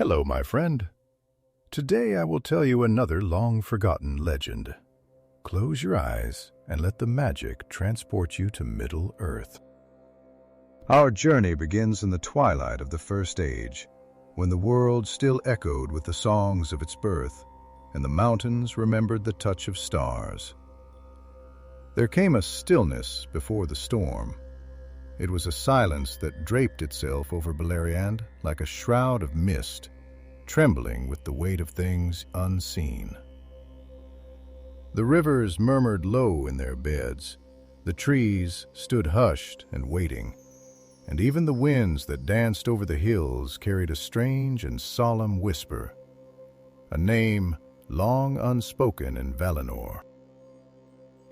Hello, my friend. Today I will tell you another long-forgotten legend. Close your eyes and let the magic transport you to Middle-earth. Our journey begins in the twilight of the First Age, when the world still echoed with the songs of its birth, and the mountains remembered the touch of stars. There came a stillness before the storm. It was a silence that draped itself over Beleriand like a shroud of mist, trembling with the weight of things unseen. The rivers murmured low in their beds, the trees stood hushed and waiting, and even the winds that danced over the hills carried a strange and solemn whisper, a name long unspoken in Valinor.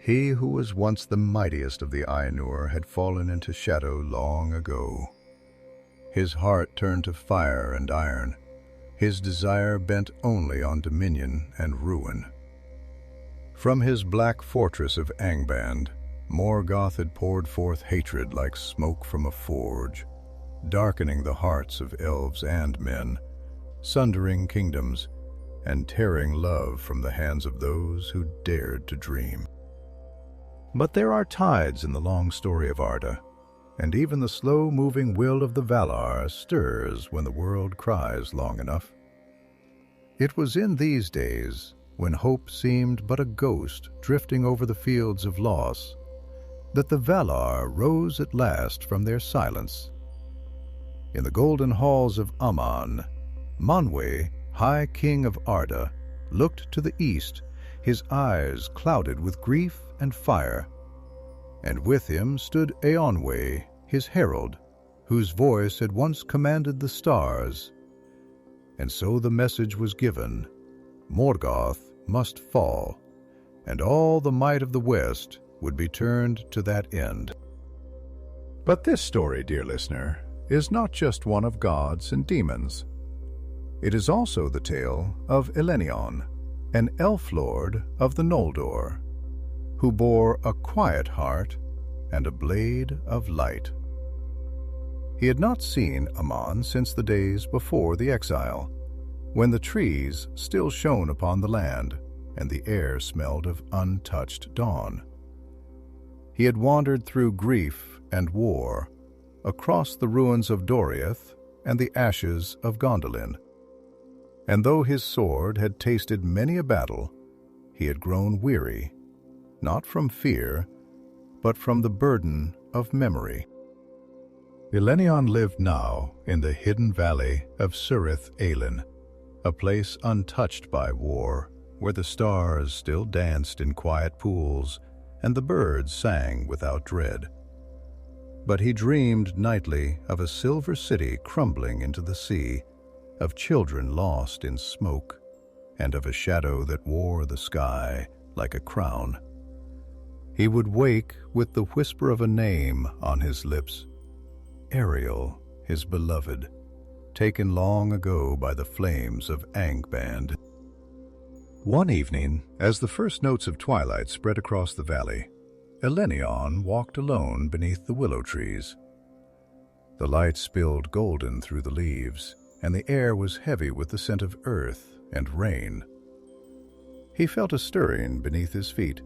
He who was once the mightiest of the Ainur had fallen into shadow long ago. His heart turned to fire and iron, his desire bent only on dominion and ruin. From his black fortress of Angband, Morgoth had poured forth hatred like smoke from a forge, darkening the hearts of elves and men, sundering kingdoms, and tearing love from the hands of those who dared to dream. But there are tides in the long story of Arda, and even the slow-moving will of the Valar stirs when the world cries long enough. It was in these days, when hope seemed but a ghost drifting over the fields of loss, that the Valar rose at last from their silence. In the golden halls of Aman, Manwë, High King of Arda, looked to the east, his eyes clouded with grief and fire, and with him stood Eonwë, his herald, whose voice had once commanded the stars. And so the message was given: Morgoth must fall, and all the might of the West would be turned to that end. But this story, dear listener, is not just one of gods and demons. It is also the tale of Elenon, an elf lord of the Noldor, who bore a quiet heart and a blade of light. He had not seen Aman since the days before the exile, when the trees still shone upon the land and the air smelled of untouched dawn. He had wandered through grief and war, across the ruins of Doriath and the ashes of Gondolin. And though his sword had tasted many a battle, he had grown weary, not from fear, but from the burden of memory. Elenon lived now in the hidden valley of Cirith Aelin, a place untouched by war, where the stars still danced in quiet pools and the birds sang without dread. But he dreamed nightly of a silver city crumbling into the sea, of children lost in smoke, and of a shadow that wore the sky like a crown. He would wake with the whisper of a name on his lips, Ariel, his beloved, taken long ago by the flames of Angband. One evening, as the first notes of twilight spread across the valley, Elenon walked alone beneath the willow trees. The light spilled golden through the leaves, and the air was heavy with the scent of earth and rain. He felt a stirring beneath his feet,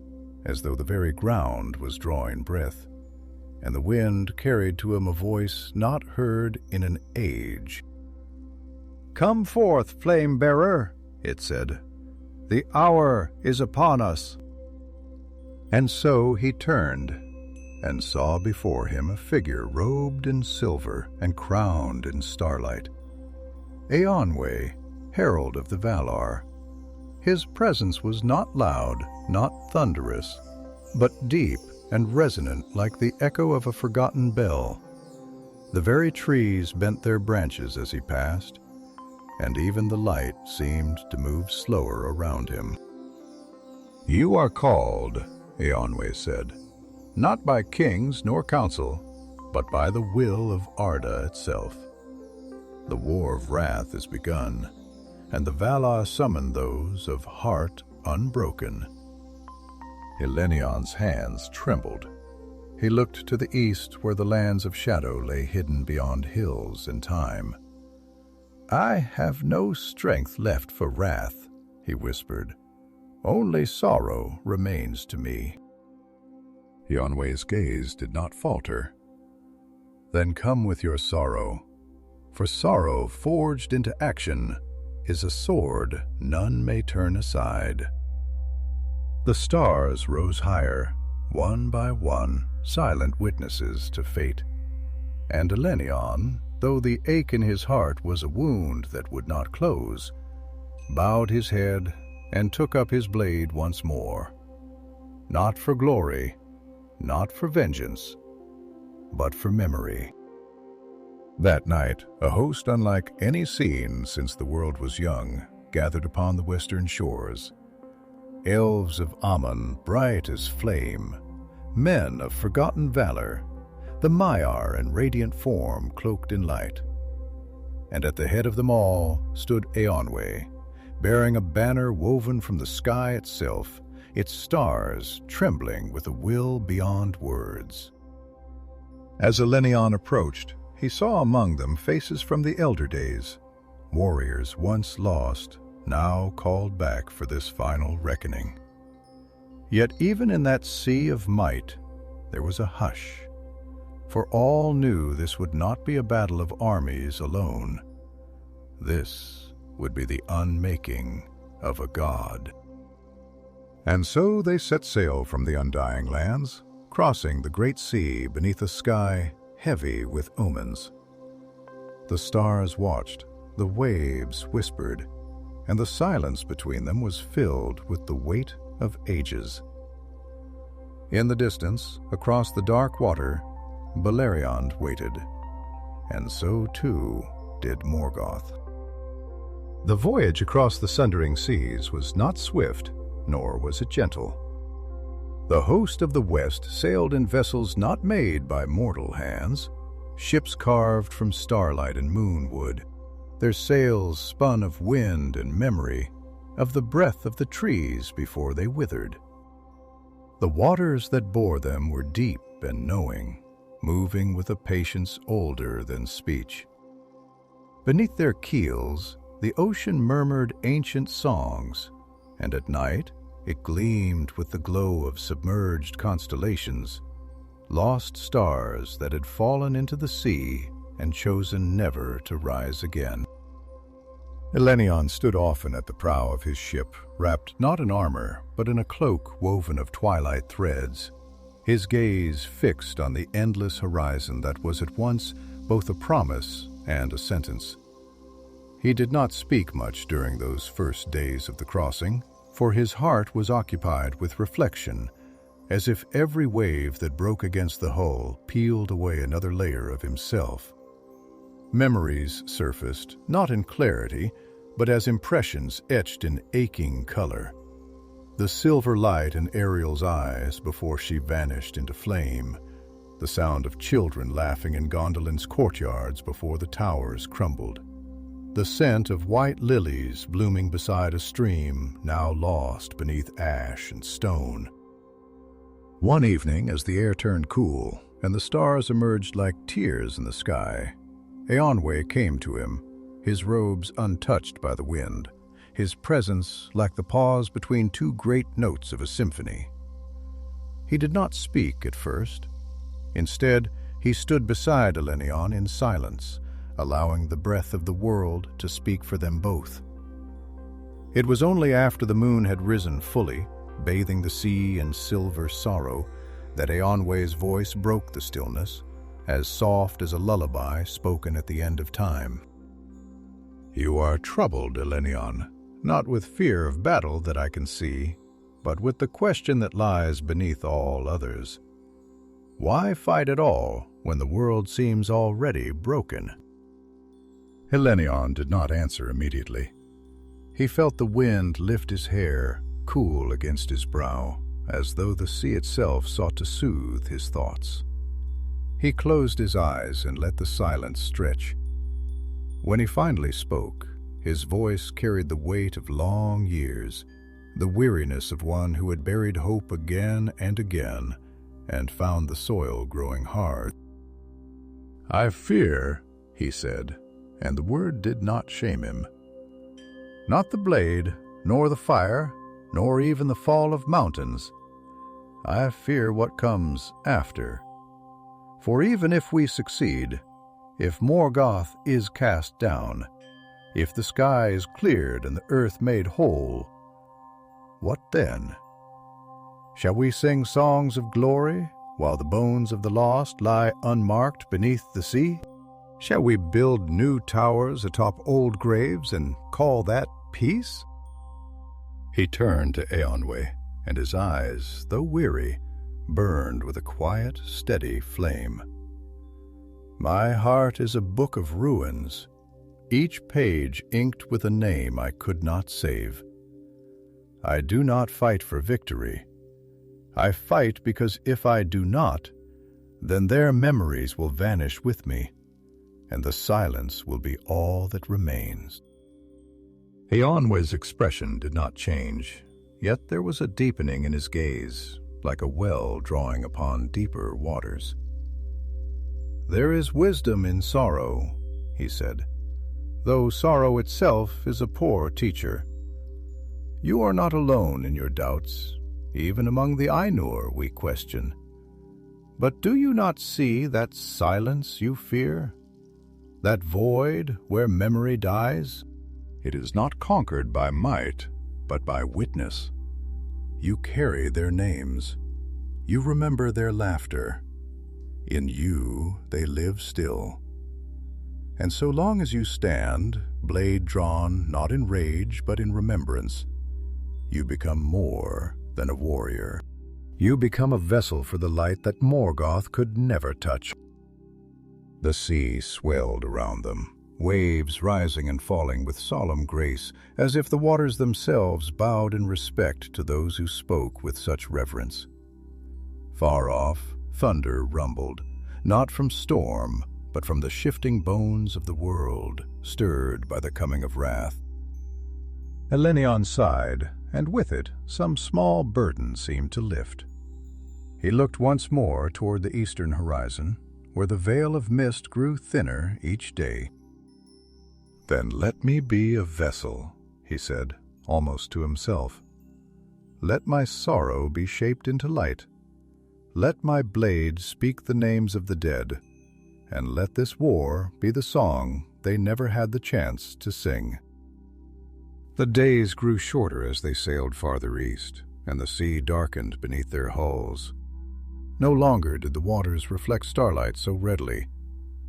as though the very ground was drawing breath, and the wind carried to him a voice not heard in an age. "Come forth, flame-bearer," it said. "The hour is upon us." And so he turned, and saw before him a figure robed in silver and crowned in starlight. Eonwë, herald of the Valar. His presence was not loud, not thunderous, but deep and resonant like the echo of a forgotten bell. The very trees bent their branches as he passed, and even the light seemed to move slower around him. "You are called," Eonwë said, "not by kings nor council, but by the will of Arda itself. The war of wrath is begun, and the Valar summon those of heart unbroken." Elenion's hands trembled. He looked to the east where the lands of shadow lay hidden beyond hills and time. "I have no strength left for wrath," he whispered. "Only sorrow remains to me." Eonway's gaze did not falter. "Then come with your sorrow, for sorrow forged into action is a sword none may turn aside." The stars rose higher, one by one, silent witnesses to fate. And Elenon, though the ache in his heart was a wound that would not close, bowed his head and took up his blade once more. Not for glory, not for vengeance, but for memory. That night, a host unlike any seen since the world was young gathered upon the western shores. Elves of Aman, bright as flame, men of forgotten valor, the Maiar in radiant form cloaked in light. And at the head of them all stood Eonway, bearing a banner woven from the sky itself, its stars trembling with a will beyond words. As Elenon approached, he saw among them faces from the elder days, warriors once lost, now called back for this final reckoning. Yet even in that sea of might, there was a hush, for all knew this would not be a battle of armies alone. This would be the unmaking of a god. And so they set sail from the Undying Lands, crossing the great sea beneath a sky heavy with omens. The stars watched, the waves whispered, and the silence between them was filled with the weight of ages. In the distance, across the dark water, Beleriand waited, and so too did Morgoth. The voyage across the sundering seas was not swift, nor was it gentle. The host of the West sailed in vessels not made by mortal hands, ships carved from starlight and moonwood, their sails spun of wind and memory, of the breath of the trees before they withered. The waters that bore them were deep and knowing, moving with a patience older than speech. Beneath their keels, the ocean murmured ancient songs, and at night it gleamed with the glow of submerged constellations, lost stars that had fallen into the sea and chosen never to rise again. Elenon stood often at the prow of his ship, wrapped not in armor, but in a cloak woven of twilight threads, his gaze fixed on the endless horizon that was at once both a promise and a sentence. He did not speak much during those first days of the crossing, for his heart was occupied with reflection, as if every wave that broke against the hull peeled away another layer of himself. Memories surfaced, not in clarity, but as impressions etched in aching color. The silver light in Ariel's eyes before she vanished into flame, the sound of children laughing in Gondolin's courtyards before the towers crumbled, the scent of white lilies blooming beside a stream now lost beneath ash and stone. One evening, as the air turned cool and the stars emerged like tears in the sky, Eonway came to him, his robes untouched by the wind, his presence like the pause between two great notes of a symphony. He did not speak at first. Instead, he stood beside Elenon in silence, allowing the breath of the world to speak for them both. It was only after the moon had risen fully, bathing the sea in silver sorrow, that Eonway's voice broke the stillness, as soft as a lullaby spoken at the end of time. "You are troubled, Elenon, not with fear of battle that I can see, but with the question that lies beneath all others. Why fight at all when the world seems already broken?" Elenon did not answer immediately. He felt the wind lift his hair, cool against his brow, as though the sea itself sought to soothe his thoughts. He closed his eyes and let the silence stretch. When he finally spoke, his voice carried the weight of long years, the weariness of one who had buried hope again and again, and found the soil growing hard. "I fear," he said, and the word did not shame him. Not the blade, nor the fire, nor even the fall of mountains. I fear what comes after. For even if we succeed, if Morgoth is cast down, if the sky is cleared and the earth made whole, what then? Shall we sing songs of glory while the bones of the lost lie unmarked beneath the sea? Shall we build new towers atop old graves and call that peace? He turned to Eonwe, and his eyes, though weary, burned with a quiet, steady flame. My heart is a book of ruins, each page inked with a name I could not save. I do not fight for victory. I fight because if I do not, then their memories will vanish with me, and the silence will be all that remains. Eonwe's expression did not change, yet there was a deepening in his gaze, like a well drawing upon deeper waters. There is wisdom in sorrow, he said, though sorrow itself is a poor teacher. You are not alone in your doubts. Even among the Ainur we question. But do you not see that silence you fear? That void where memory dies? It is not conquered by might, but by witness. You carry their names. You remember their laughter. In you they live still. And so long as you stand, blade drawn not in rage but in remembrance, you become more than a warrior. You become a vessel for the light that Morgoth could never touch. The sea swelled around them, waves rising and falling with solemn grace, as if the waters themselves bowed in respect to those who spoke with such reverence. Far off, thunder rumbled, not from storm, but from the shifting bones of the world, stirred by the coming of wrath. Elenon sighed, and with it some small burden seemed to lift. He looked once more toward the eastern horizon, where the veil of mist grew thinner each day. "Then let me be a vessel," he said, almost to himself. "Let my sorrow be shaped into light. Let my blade speak the names of the dead, and let this war be the song they never had the chance to sing." The days grew shorter as they sailed farther east, and the sea darkened beneath their hulls. No longer did the waters reflect starlight so readily.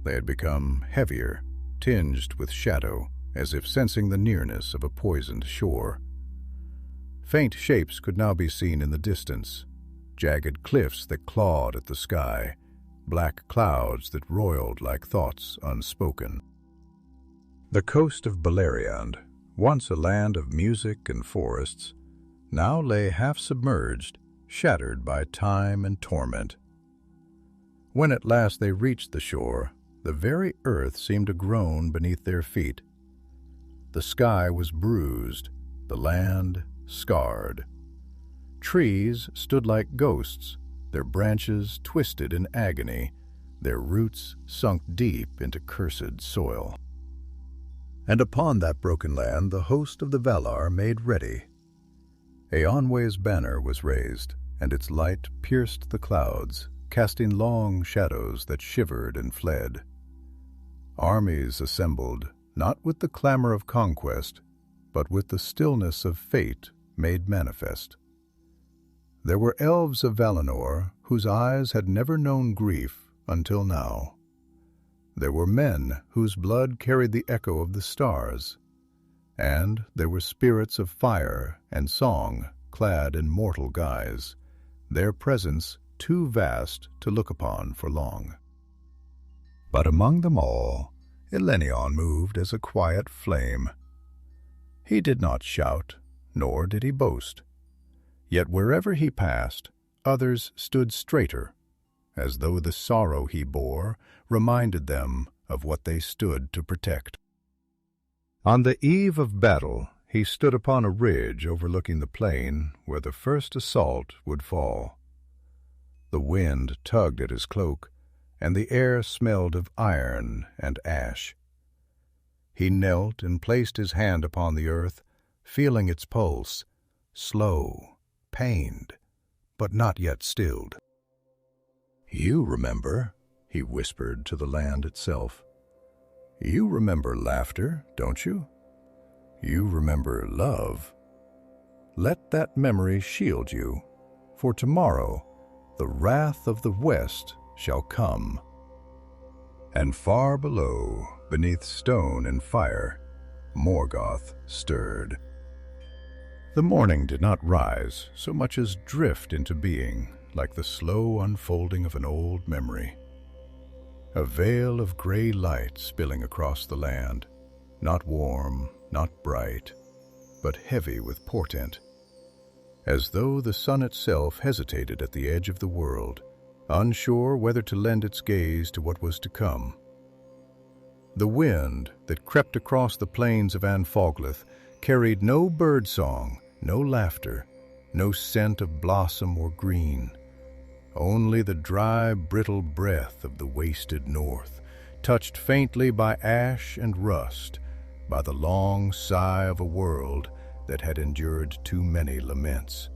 They had become heavier, tinged with shadow, as if sensing the nearness of a poisoned shore. Faint shapes could now be seen in the distance, jagged cliffs that clawed at the sky, black clouds that roiled like thoughts unspoken. The coast of Beleriand, once a land of music and forests, now lay half-submerged, shattered by time and torment. When at last they reached the shore, the very earth seemed to groan beneath their feet. The sky was bruised, the land scarred. Trees stood like ghosts, their branches twisted in agony, their roots sunk deep into cursed soil. And upon that broken land the host of the Valar made ready. Eonwe's banner was raised, and its light pierced the clouds, casting long shadows that shivered and fled. Armies assembled, not with the clamor of conquest, but with the stillness of fate made manifest. There were elves of Valinor whose eyes had never known grief until now. There were men whose blood carried the echo of the stars, and there were spirits of fire and song clad in mortal guise, their presence too vast to look upon for long. But among them all, Elenon moved as a quiet flame. He did not shout, nor did he boast. Yet wherever he passed, others stood straighter, as though the sorrow he bore reminded them of what they stood to protect. On the eve of battle, he stood upon a ridge overlooking the plain where the first assault would fall. The wind tugged at his cloak, and the air smelled of iron and ash. He knelt and placed his hand upon the earth, feeling its pulse, slow, pained, but not yet stilled. "You remember," he whispered to the land itself. "You remember laughter, don't you? You remember love. Let that memory shield you, for tomorrow the wrath of the West shall come." And far below, beneath stone and fire, Morgoth stirred. The morning did not rise so much as drift into being, like the slow unfolding of an old memory. A veil of gray light spilling across the land, not warm, not bright, but heavy with portent, as though the sun itself hesitated at the edge of the world, unsure whether to lend its gaze to what was to come. The wind that crept across the plains of Anfoglath carried no bird-song, no laughter, no scent of blossom or green, only the dry, brittle breath of the wasted north, touched faintly by ash and rust, by the long sigh of a world that had endured too many laments.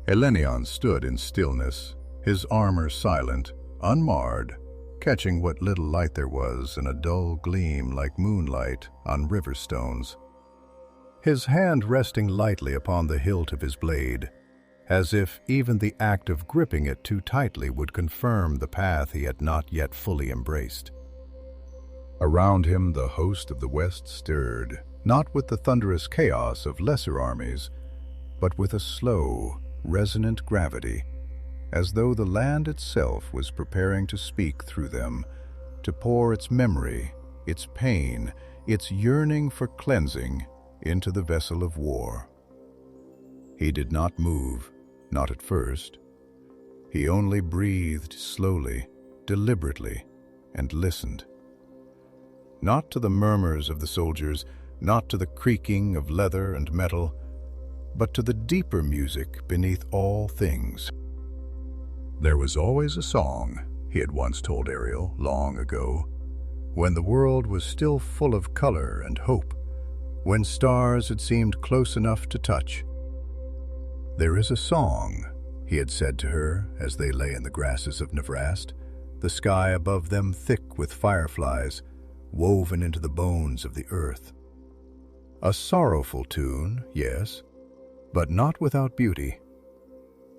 Elenon stood in stillness, his armor silent, unmarred, catching what little light there was in a dull gleam like moonlight on river stones. His hand resting lightly upon the hilt of his blade, as if even the act of gripping it too tightly would confirm the path he had not yet fully embraced. Around him the host of the West stirred, not with the thunderous chaos of lesser armies, but with a slow, resonant gravity, as though the land itself was preparing to speak through them, to pour its memory, its pain, its yearning for cleansing into the vessel of war. He did not move, not at first. He only breathed slowly, deliberately, and listened. Not to the murmurs of the soldiers, not to the creaking of leather and metal, but to the deeper music beneath all things. There was always a song, he had once told Ariel long ago, when the world was still full of color and hope, when stars had seemed close enough to touch. "There is a song," he had said to her as they lay in the grasses of Nevrast, the sky above them thick with fireflies, woven into the bones of the earth. A sorrowful tune, yes, but not without beauty.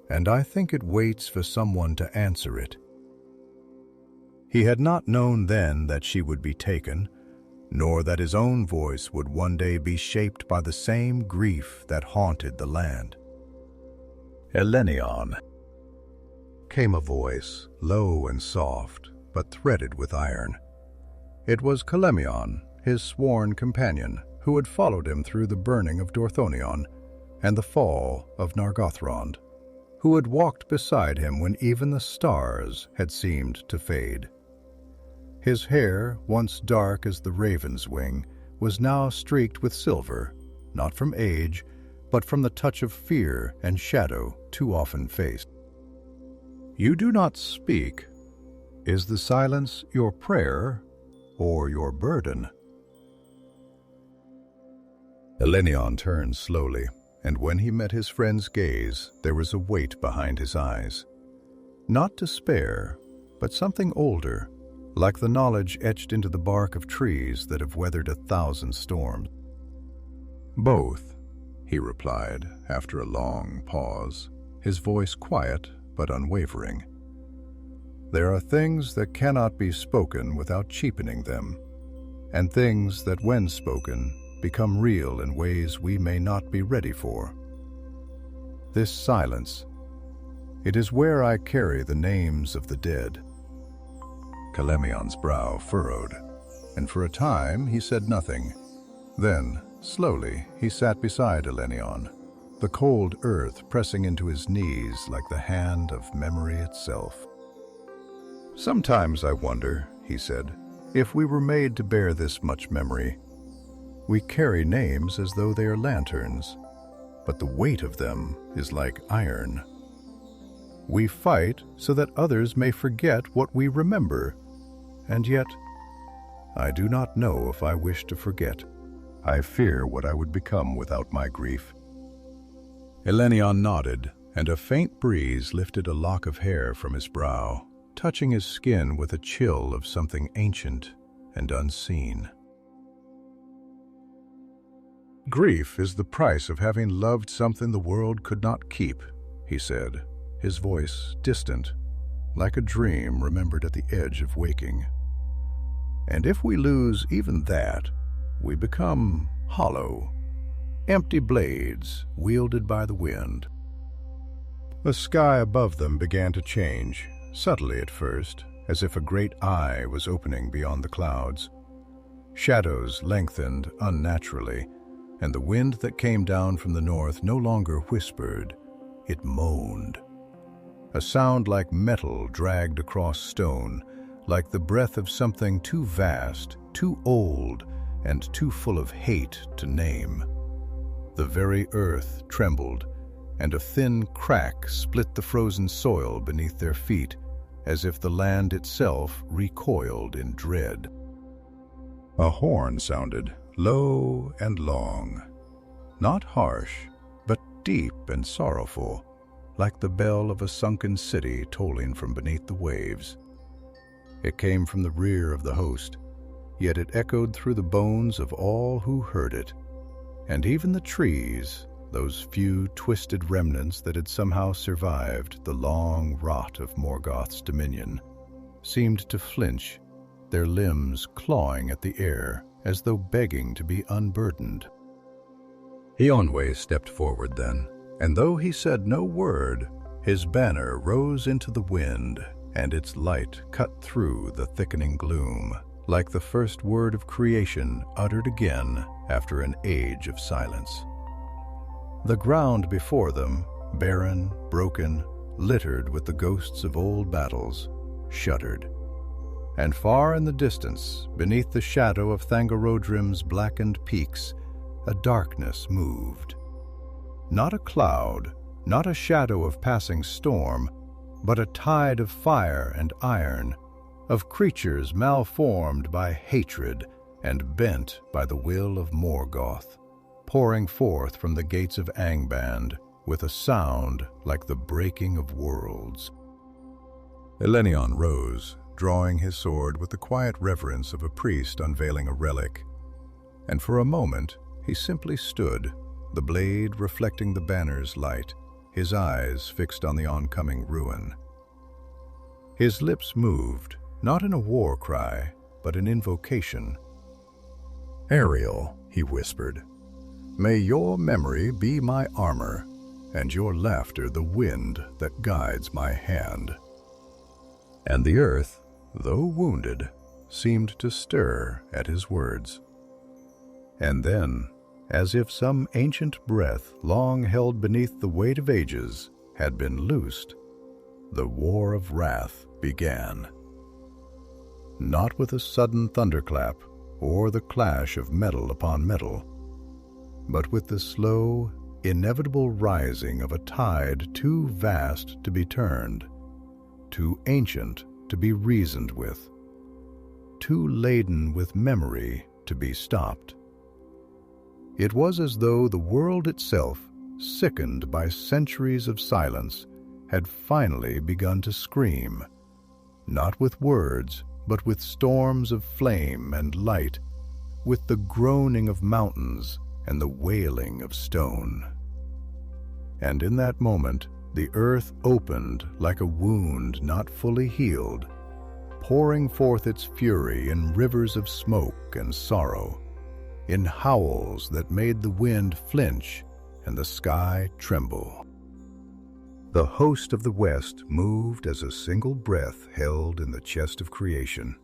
And I think it waits for someone to answer it. He had not known then that she would be taken, nor that his own voice would one day be shaped by the same grief that haunted the land. "Elenon," came a voice, low and soft, but threaded with iron. It was Calemion, his sworn companion, who had followed him through the burning of Dorthonion and the fall of Nargothrond, who had walked beside him when even the stars had seemed to fade. His hair, once dark as the raven's wing, was now streaked with silver, not from age, but from the touch of fear and shadow too often faced. "You do not speak. Is the silence your prayer or your burden?" Elenon turned slowly, and when he met his friend's gaze, there was a weight behind his eyes. Not despair, but something older, like the knowledge etched into the bark of trees that have weathered 1,000 storms. "Both," he replied after a long pause, his voice quiet but unwavering. "There are things that cannot be spoken without cheapening them, and things that, when spoken, become real in ways we may not be ready for. This silence, it is where I carry the names of the dead." Calemion's brow furrowed, and for a time he said nothing. Then, slowly, he sat beside Elenon, the cold earth pressing into his knees like the hand of memory itself. "Sometimes I wonder," he said, "if we were made to bear this much memory. We carry names as though they are lanterns, but the weight of them is like iron. We fight so that others may forget what we remember, and yet I do not know if I wish to forget. I fear what I would become without my grief." Elenon nodded, and a faint breeze lifted a lock of hair from his brow, touching his skin with a chill of something ancient and unseen. "Grief is the price of having loved something the world could not keep," he said, his voice distant, like a dream remembered at the edge of waking. "And if we lose even that, we become hollow, empty blades wielded by the wind." The sky above them began to change, subtly at first, as if a great eye was opening beyond the clouds. Shadows lengthened unnaturally, and the wind that came down from the north no longer whispered, it moaned. A sound like metal dragged across stone, like the breath of something too vast, too old, and too full of hate to name. The very earth trembled, and a thin crack split the frozen soil beneath their feet, as if the land itself recoiled in dread. A horn sounded, low and long, not harsh, but deep and sorrowful, like the bell of a sunken city tolling from beneath the waves. It came from the rear of the host, yet it echoed through the bones of all who heard it, and even the trees, those few twisted remnants that had somehow survived the long rot of Morgoth's dominion, seemed to flinch, their limbs clawing at the air as though begging to be unburdened. Eonwë stepped forward then, and though he said no word, his banner rose into the wind, and its light cut through the thickening gloom, like the first word of creation uttered again after an age of silence. The ground before them, barren, broken, littered with the ghosts of old battles, shuddered. And far in the distance, beneath the shadow of Thangorodrim's blackened peaks, a darkness moved. Not a cloud, not a shadow of passing storm, but a tide of fire and iron, of creatures malformed by hatred and bent by the will of Morgoth, pouring forth from the gates of Angband with a sound like the breaking of worlds. Elenon rose, drawing his sword with the quiet reverence of a priest unveiling a relic, and for a moment he simply stood, the blade reflecting the banner's light, his eyes fixed on the oncoming ruin. His lips moved, not in a war cry, but an invocation. "Ariel," he whispered, "may your memory be my armor, and your laughter the wind that guides my hand." And the earth, though wounded, seemed to stir at his words. And then, as if some ancient breath long held beneath the weight of ages had been loosed, the War of Wrath began. Not with a sudden thunderclap or the clash of metal upon metal, but with the slow, inevitable rising of a tide too vast to be turned, too ancient to be reasoned with, too laden with memory to be stopped. It was as though the world itself, sickened by centuries of silence, had finally begun to scream, not with words, but with storms of flame and light, with the groaning of mountains and the wailing of stone. And in that moment, the earth opened like a wound not fully healed, pouring forth its fury in rivers of smoke and sorrow, in howls that made the wind flinch and the sky tremble. The host of the West moved as a single breath held in the chest of creation,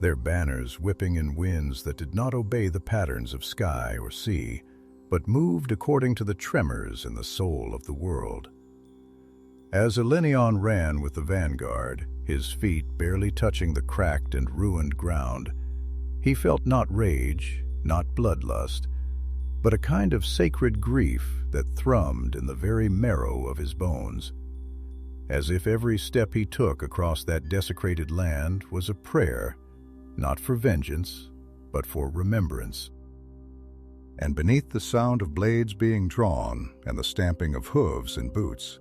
their banners whipping in winds that did not obey the patterns of sky or sea, but moved according to the tremors in the soul of the world. As Elenon ran with the vanguard, his feet barely touching the cracked and ruined ground, he felt not rage, not bloodlust, but a kind of sacred grief that thrummed in the very marrow of his bones, as if every step he took across that desecrated land was a prayer, not for vengeance, but for remembrance. And beneath the sound of blades being drawn and the stamping of hooves and boots,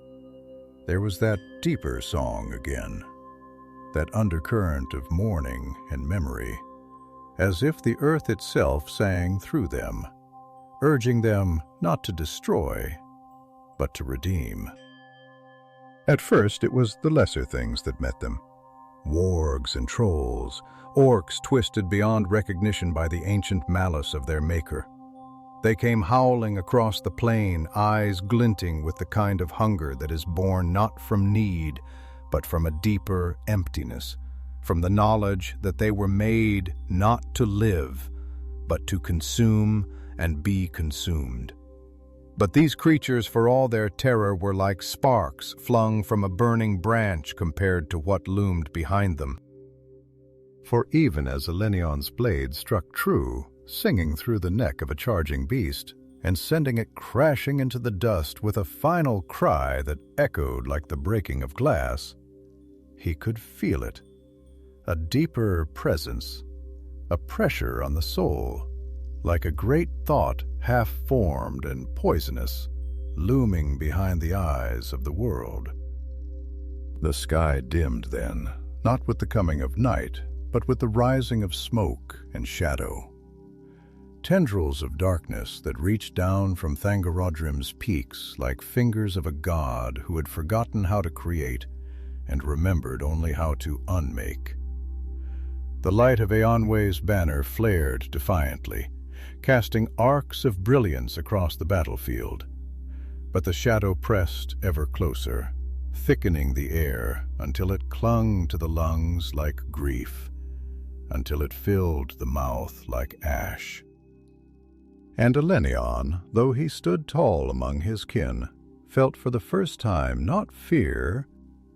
there was that deeper song again, that undercurrent of mourning and memory, as if the earth itself sang through them, urging them not to destroy, but to redeem. At first it was the lesser things that met them. Wargs and trolls, orcs twisted beyond recognition by the ancient malice of their maker. They came howling across the plain, eyes glinting with the kind of hunger that is born not from need, but from a deeper emptiness, from the knowledge that they were made not to live, but to consume and be consumed. But these creatures, for all their terror, were like sparks flung from a burning branch compared to what loomed behind them. For even as Elenion's blade struck true, singing through the neck of a charging beast, and sending it crashing into the dust with a final cry that echoed like the breaking of glass, he could feel it, a deeper presence, a pressure on the soul, like a great thought half-formed and poisonous, looming behind the eyes of the world. The sky dimmed then, not with the coming of night, but with the rising of smoke and shadow. Tendrils of darkness that reached down from Thangorodrim's peaks like fingers of a god who had forgotten how to create and remembered only how to unmake. The light of Eonway's banner flared defiantly, casting arcs of brilliance across the battlefield. But the shadow pressed ever closer, thickening the air until it clung to the lungs like grief, until it filled the mouth like ash. And Elenion, though he stood tall among his kin, felt for the first time not fear,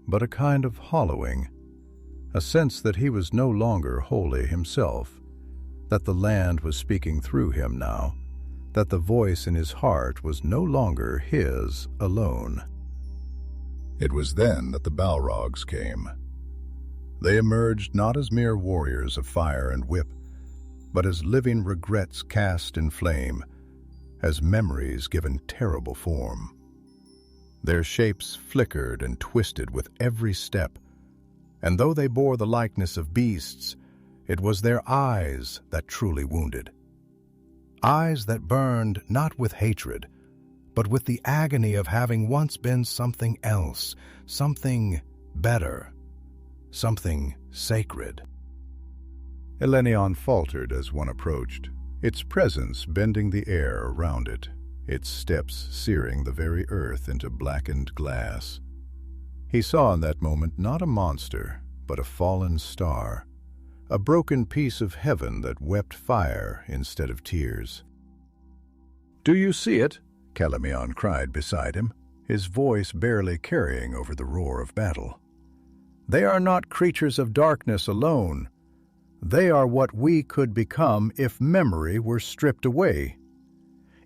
but a kind of hollowing, a sense that he was no longer wholly himself, that the land was speaking through him now, that the voice in his heart was no longer his alone. It was then that the Balrogs came. They emerged not as mere warriors of fire and whip, but as living regrets cast in flame, as memories given terrible form. Their shapes flickered and twisted with every step, and though they bore the likeness of beasts, it was their eyes that truly wounded. Eyes that burned not with hatred, but with the agony of having once been something else, something better, something sacred. Elenion faltered as one approached, its presence bending the air around it, its steps searing the very earth into blackened glass. He saw in that moment not a monster, but a fallen star, a broken piece of heaven that wept fire instead of tears. "Do you see it?" Calamion cried beside him, his voice barely carrying over the roar of battle. "They are not creatures of darkness alone. They are what we could become if memory were stripped away,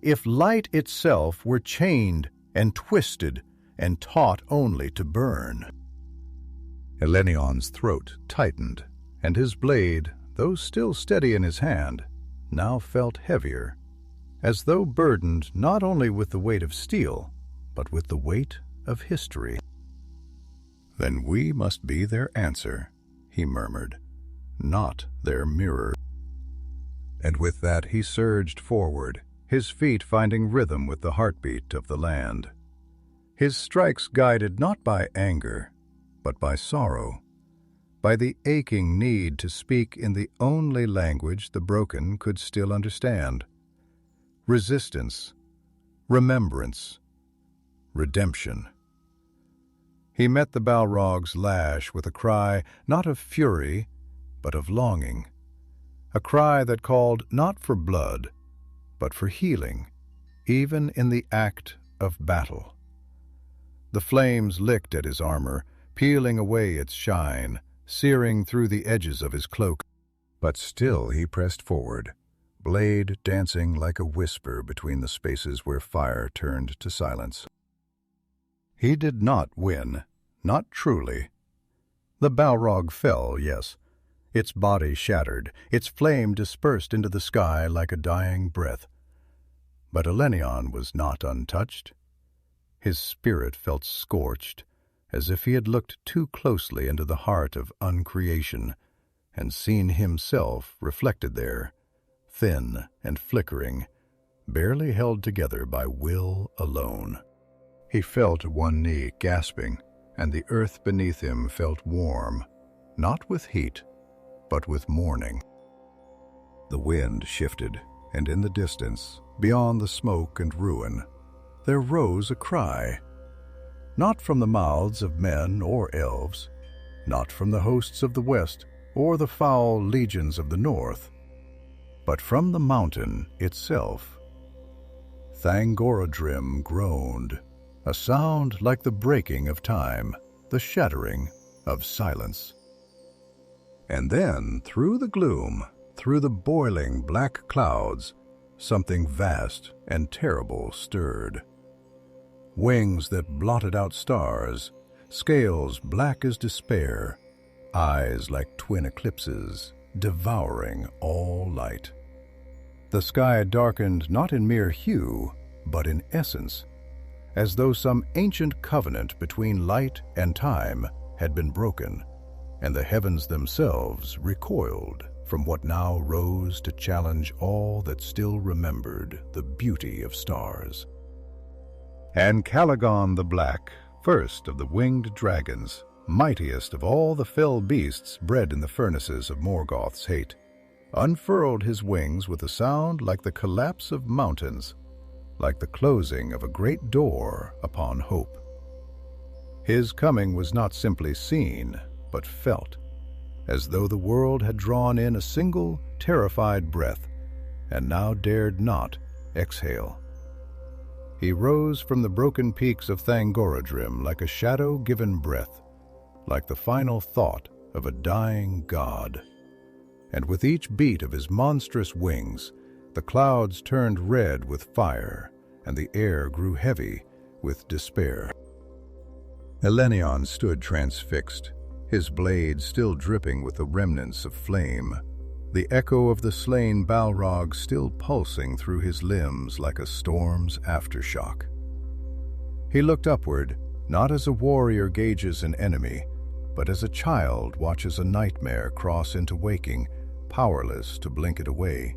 if light itself were chained and twisted and taught only to burn." Elenion's throat tightened, and his blade, though still steady in his hand, now felt heavier, as though burdened not only with the weight of steel, but with the weight of history. "Then we must be their answer," he murmured, "not their mirror." And with that he surged forward, his feet finding rhythm with the heartbeat of the land. His strikes guided not by anger, but by sorrow, by the aching need to speak in the only language the broken could still understand. Resistance, remembrance, redemption. He met the Balrog's lash with a cry not of fury, but of longing, a cry that called not for blood, but for healing, even in the act of battle. The flames licked at his armor, peeling away its shine, searing through the edges of his cloak. But still he pressed forward, blade dancing like a whisper between the spaces where fire turned to silence. He did not win, not truly. The Balrog fell, yes. Its body shattered, its flame dispersed into the sky like a dying breath. But Elenon was not untouched. His spirit felt scorched, as if he had looked too closely into the heart of uncreation and seen himself reflected there, thin and flickering, barely held together by will alone. He fell to one knee, gasping, and the earth beneath him felt warm, not with heat, but with mourning. The wind shifted, and in the distance, beyond the smoke and ruin, there rose a cry, not from the mouths of men or elves, not from the hosts of the west or the foul legions of the north, but from the mountain itself. Thangorodrim groaned, a sound like the breaking of time, the shattering of silence. And then, through the gloom, through the boiling black clouds, something vast and terrible stirred. Wings that blotted out stars, scales black as despair, eyes like twin eclipses, devouring all light. The sky darkened not in mere hue, but in essence, as though some ancient covenant between light and time had been broken, and the heavens themselves recoiled from what now rose to challenge all that still remembered the beauty of stars. Ancalagon the Black, first of the winged dragons, mightiest of all the fell beasts bred in the furnaces of Morgoth's hate, unfurled his wings with a sound like the collapse of mountains, like the closing of a great door upon hope. His coming was not simply seen, but felt, as though the world had drawn in a single terrified breath, and now dared not exhale. He rose from the broken peaks of Thangorodrim like a shadow given breath, like the final thought of a dying god. And with each beat of his monstrous wings, the clouds turned red with fire, and the air grew heavy with despair. Elenon stood transfixed, his blade still dripping with the remnants of flame, the echo of the slain Balrogs still pulsing through his limbs like a storm's aftershock. He looked upward, not as a warrior gauges an enemy, but as a child watches a nightmare cross into waking, powerless to blink it away.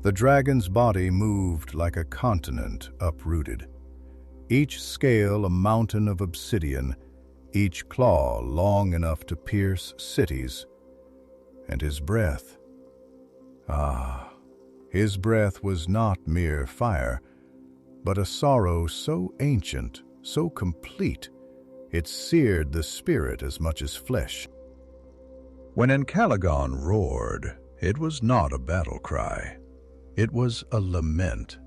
The dragon's body moved like a continent uprooted, each scale a mountain of obsidian, each claw long enough to pierce cities. And his breath, his breath was not mere fire, but a sorrow so ancient, so complete, it seared the spirit as much as flesh. When Ancalagon roared, it was not a battle cry. It was a lament,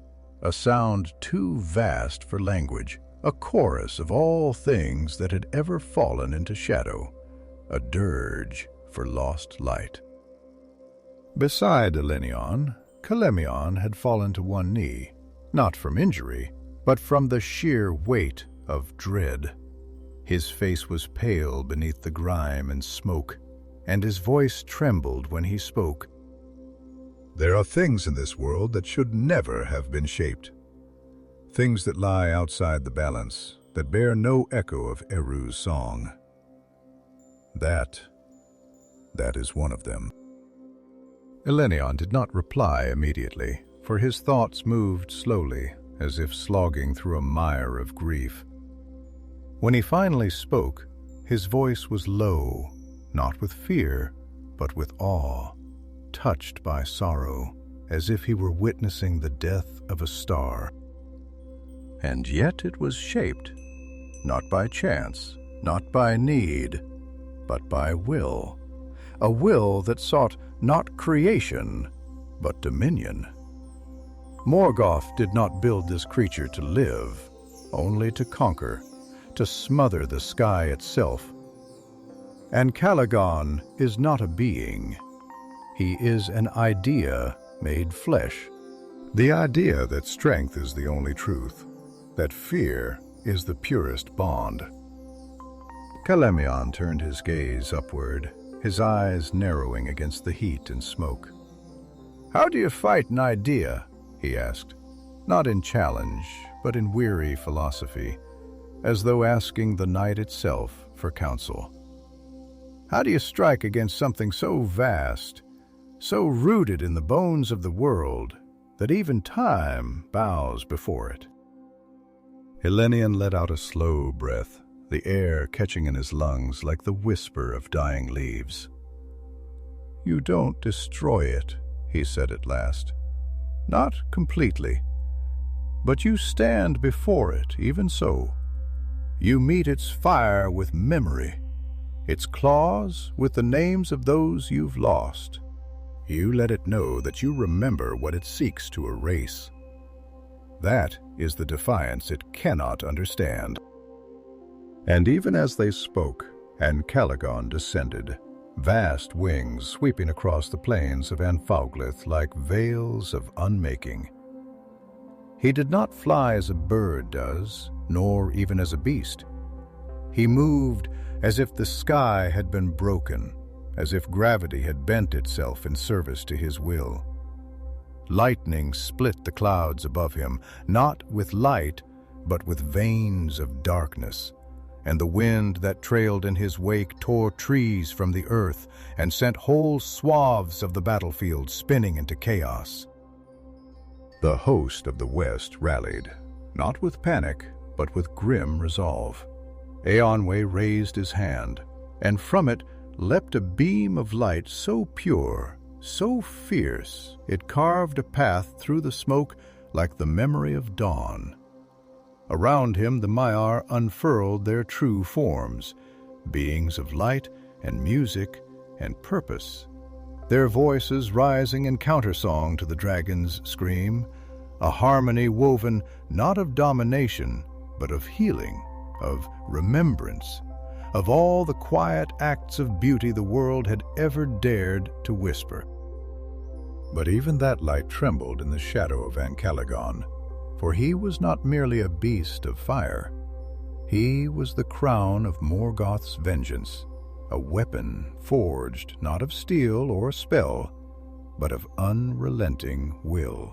a sound too vast for language, a chorus of all things that had ever fallen into shadow, a dirge for lost light. Beside Elenon, Calemion had fallen to one knee, not from injury, but from the sheer weight of dread. His face was pale beneath the grime and smoke, and his voice trembled when he spoke. There are things in this world that should never have been shaped. Things that lie outside the balance, that bear no echo of Eru's song. That is one of them. Elenon did not reply immediately, for his thoughts moved slowly, as if slogging through a mire of grief. When he finally spoke, his voice was low, not with fear, but with awe, touched by sorrow, as if he were witnessing the death of a star. And yet it was shaped, not by chance, not by need, but by will, a will that sought not creation, but dominion. Morgoth did not build this creature to live, only to conquer, to smother the sky itself. Ancalagon is not a being. He is an idea made flesh. The idea that strength is the only truth, that fear is the purest bond. Calemion turned his gaze upward, his eyes narrowing against the heat and smoke. "How do you fight an idea?" he asked, not in challenge, but in weary philosophy, as though asking the night itself for counsel. "How do you strike against something so vast, so rooted in the bones of the world, that even time bows before it?" Elenon let out a slow breath, the air catching in his lungs like the whisper of dying leaves. "You don't destroy it," he said at last. "Not completely. But you stand before it, even so. You meet its fire with memory, its claws with the names of those you've lost. You let it know that you remember what it seeks to erase. That is the defiance it cannot understand." And even as they spoke, Ancalagon descended, vast wings sweeping across the plains of Anfauglith like veils of unmaking. He did not fly as a bird does, nor even as a beast. He moved as if the sky had been broken, as if gravity had bent itself in service to his will. Lightning split the clouds above him, not with light, but with veins of darkness, and the wind that trailed in his wake tore trees from the earth and sent whole swaths of the battlefield spinning into chaos. The host of the West rallied, not with panic, but with grim resolve. Eonwe raised his hand, and from it leapt a beam of light so pure, so fierce, it carved a path through the smoke like the memory of dawn. Around him the Maiar unfurled their true forms, beings of light and music and purpose, their voices rising in countersong to the dragon's scream, a harmony woven not of domination, but of healing, of remembrance, of all the quiet acts of beauty the world had ever dared to whisper. But even that light trembled in the shadow of Ancalagon, for he was not merely a beast of fire. He was the crown of Morgoth's vengeance, a weapon forged not of steel or spell, but of unrelenting will.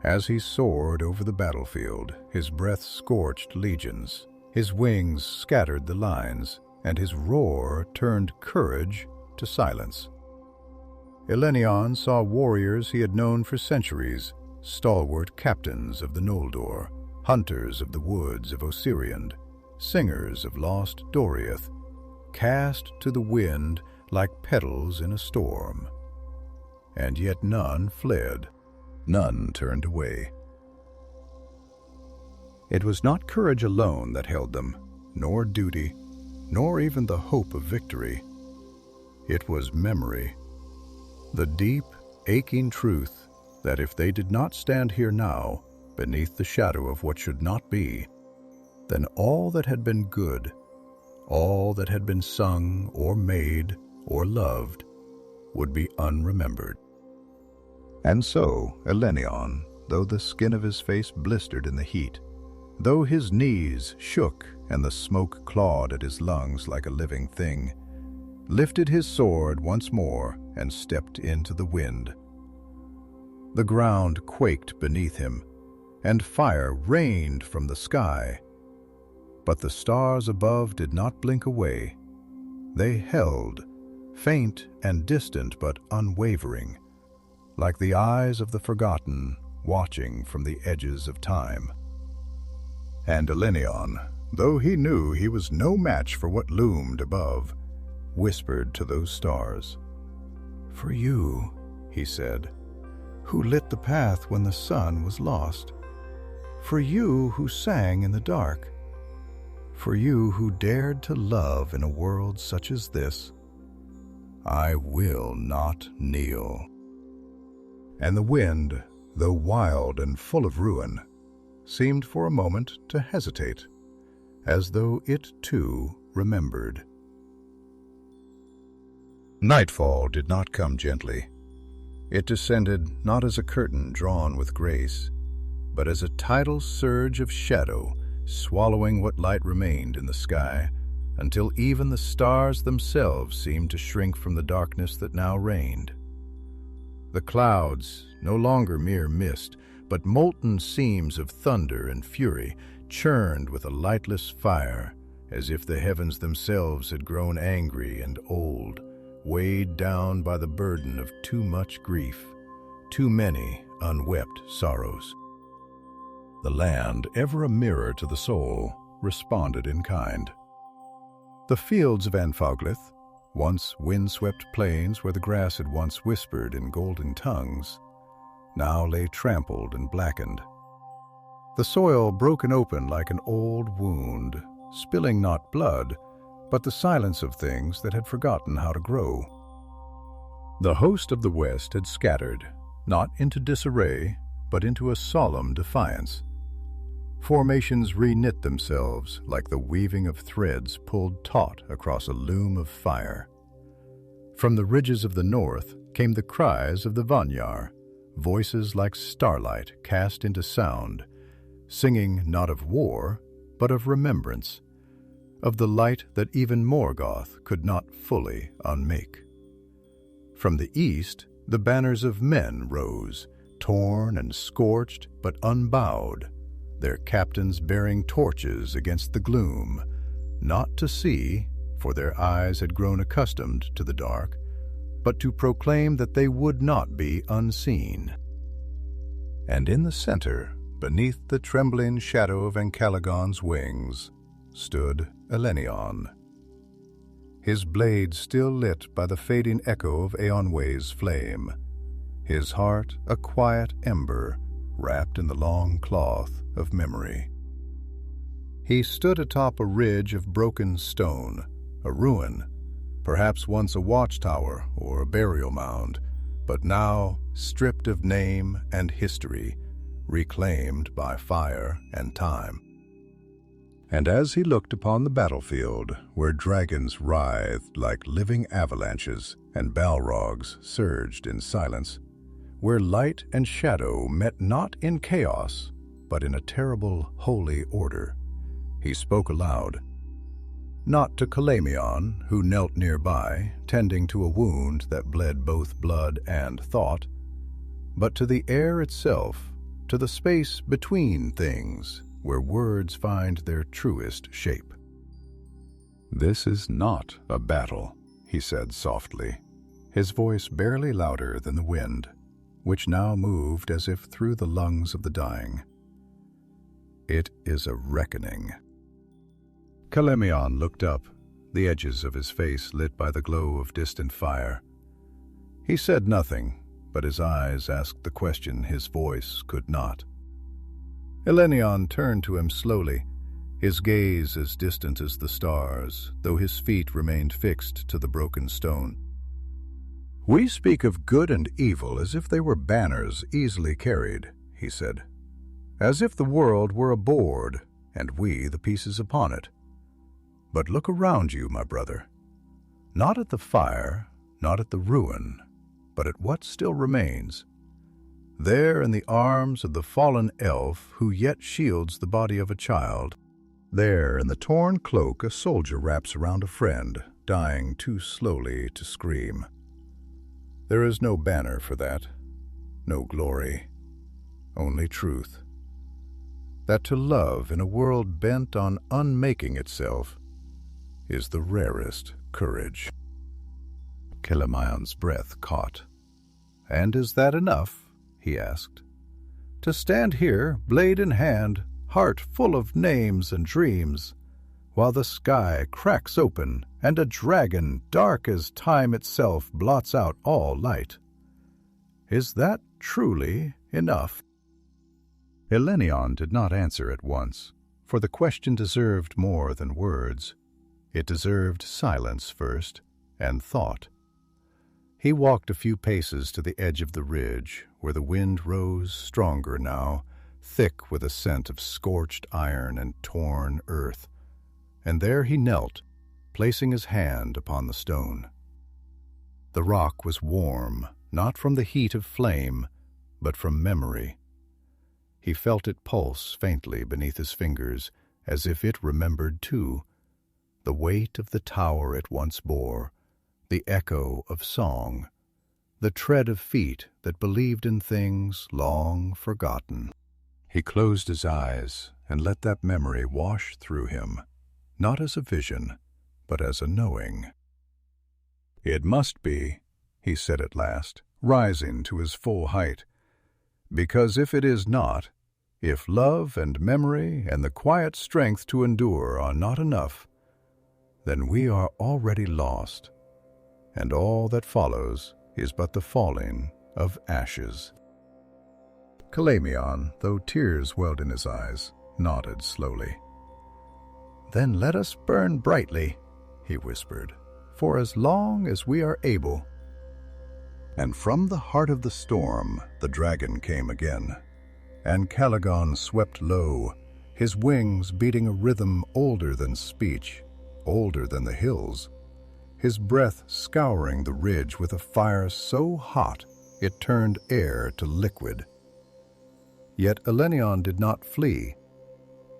As he soared over the battlefield, his breath scorched legions, his wings scattered the lines, and his roar turned courage to silence. Elenon saw warriors he had known for centuries, stalwart captains of the Noldor, hunters of the woods of Osiriand, singers of lost Doriath, cast to the wind like petals in a storm. And yet none fled, none turned away. It was not courage alone that held them, nor duty, nor even the hope of victory. It was memory, the deep, aching truth that if they did not stand here now, beneath the shadow of what should not be, then all that had been good, all that had been sung or made or loved, would be unremembered. And so Elenon, though the skin of his face blistered in the heat, though his knees shook and the smoke clawed at his lungs like a living thing, lifted his sword once more and stepped into the wind. The ground quaked beneath him, and fire rained from the sky. But the stars above did not blink away. They held, faint and distant but unwavering, like the eyes of the forgotten watching from the edges of time. And Elenon, though he knew he was no match for what loomed above, whispered to those stars. "For you," he said, "who lit the path when the sun was lost. For you who sang in the dark. For you who dared to love in a world such as this. I will not kneel." And the wind, though wild and full of ruin, seemed for a moment to hesitate, as though it too remembered. Nightfall did not come gently. It descended not as a curtain drawn with grace, but as a tidal surge of shadow swallowing what light remained in the sky, until even the stars themselves seemed to shrink from the darkness that now reigned. The clouds, no longer mere mist, but molten seams of thunder and fury, churned with a lightless fire, as if the heavens themselves had grown angry and old, weighed down by the burden of too much grief, too many unwept sorrows. The land, ever a mirror to the soul, responded in kind. The fields of Anfauglith, once wind-swept plains where the grass had once whispered in golden tongues, now lay trampled and blackened. The soil broken open like an old wound, spilling not blood, but the silence of things that had forgotten how to grow. The host of the West had scattered, not into disarray, but into a solemn defiance. Formations reknit themselves like the weaving of threads pulled taut across a loom of fire. From the ridges of the north came the cries of the Maiar, voices like starlight cast into sound, singing not of war, but of remembrance, of the light that even Morgoth could not fully unmake. From the east, the banners of men rose, torn and scorched but unbowed, their captains bearing torches against the gloom, not to see, for their eyes had grown accustomed to the dark, but to proclaim that they would not be unseen. And in the center, beneath the trembling shadow of Ancalagon's wings, stood Elenon, his blade still lit by the fading echo of Eonway's flame, his heart a quiet ember wrapped in the long cloth of memory. He stood atop a ridge of broken stone, a ruin, perhaps once a watchtower or a burial mound, but now stripped of name and history, reclaimed by fire and time. And as he looked upon the battlefield, where dragons writhed like living avalanches and Balrogs surged in silence, where light and shadow met not in chaos, but in a terrible holy order, he spoke aloud, not to Calamion, who knelt nearby, tending to a wound that bled both blood and thought, but to the air itself, to the space between things, where words find their truest shape. "This is not a battle," he said softly, his voice barely louder than the wind, which now moved as if through the lungs of the dying. "It is a reckoning." Calamion looked up, the edges of his face lit by the glow of distant fire. He said nothing, but his eyes asked the question his voice could not. Elenon turned to him slowly, his gaze as distant as the stars, though his feet remained fixed to the broken stone. "We speak of good and evil as if they were banners easily carried," he said, "as if the world were a board, and we the pieces upon it. But look around you, my brother, not at the fire, not at the ruin, but at what still remains. There in the arms of the fallen elf who yet shields the body of a child, there in the torn cloak a soldier wraps around a friend, dying too slowly to scream. There is no banner for that, no glory, only truth. That to love in a world bent on unmaking itself is the rarest courage." Calamion's breath caught. "And is that enough?" he asked. "To stand here, blade in hand, heart full of names and dreams, while the sky cracks open and a dragon dark as time itself blots out all light. Is that truly enough?" Elenon did not answer at once, for the question deserved more than words. It deserved silence first, and thought. He walked a few paces to the edge of the ridge, where the wind rose stronger now, thick with a scent of scorched iron and torn earth, and there he knelt, placing his hand upon the stone. The rock was warm, not from the heat of flame, but from memory. He felt it pulse faintly beneath his fingers, as if it remembered too, the weight of the tower it once bore, the echo of song, the tread of feet that believed in things long forgotten. He closed his eyes and let that memory wash through him, not as a vision, but as a knowing. "It must be," he said at last, rising to his full height, "because if it is not, if love and memory and the quiet strength to endure are not enough, then we are already lost, and all that follows is but the falling of ashes." Calamion, though tears welled in his eyes, nodded slowly. "Then let us burn brightly," he whispered, "for as long as we are able." And from the heart of the storm the dragon came again. Ancalagon swept low, his wings beating a rhythm older than speech, older than the hills, his breath scouring the ridge with a fire so hot it turned air to liquid. Yet Elenon did not flee.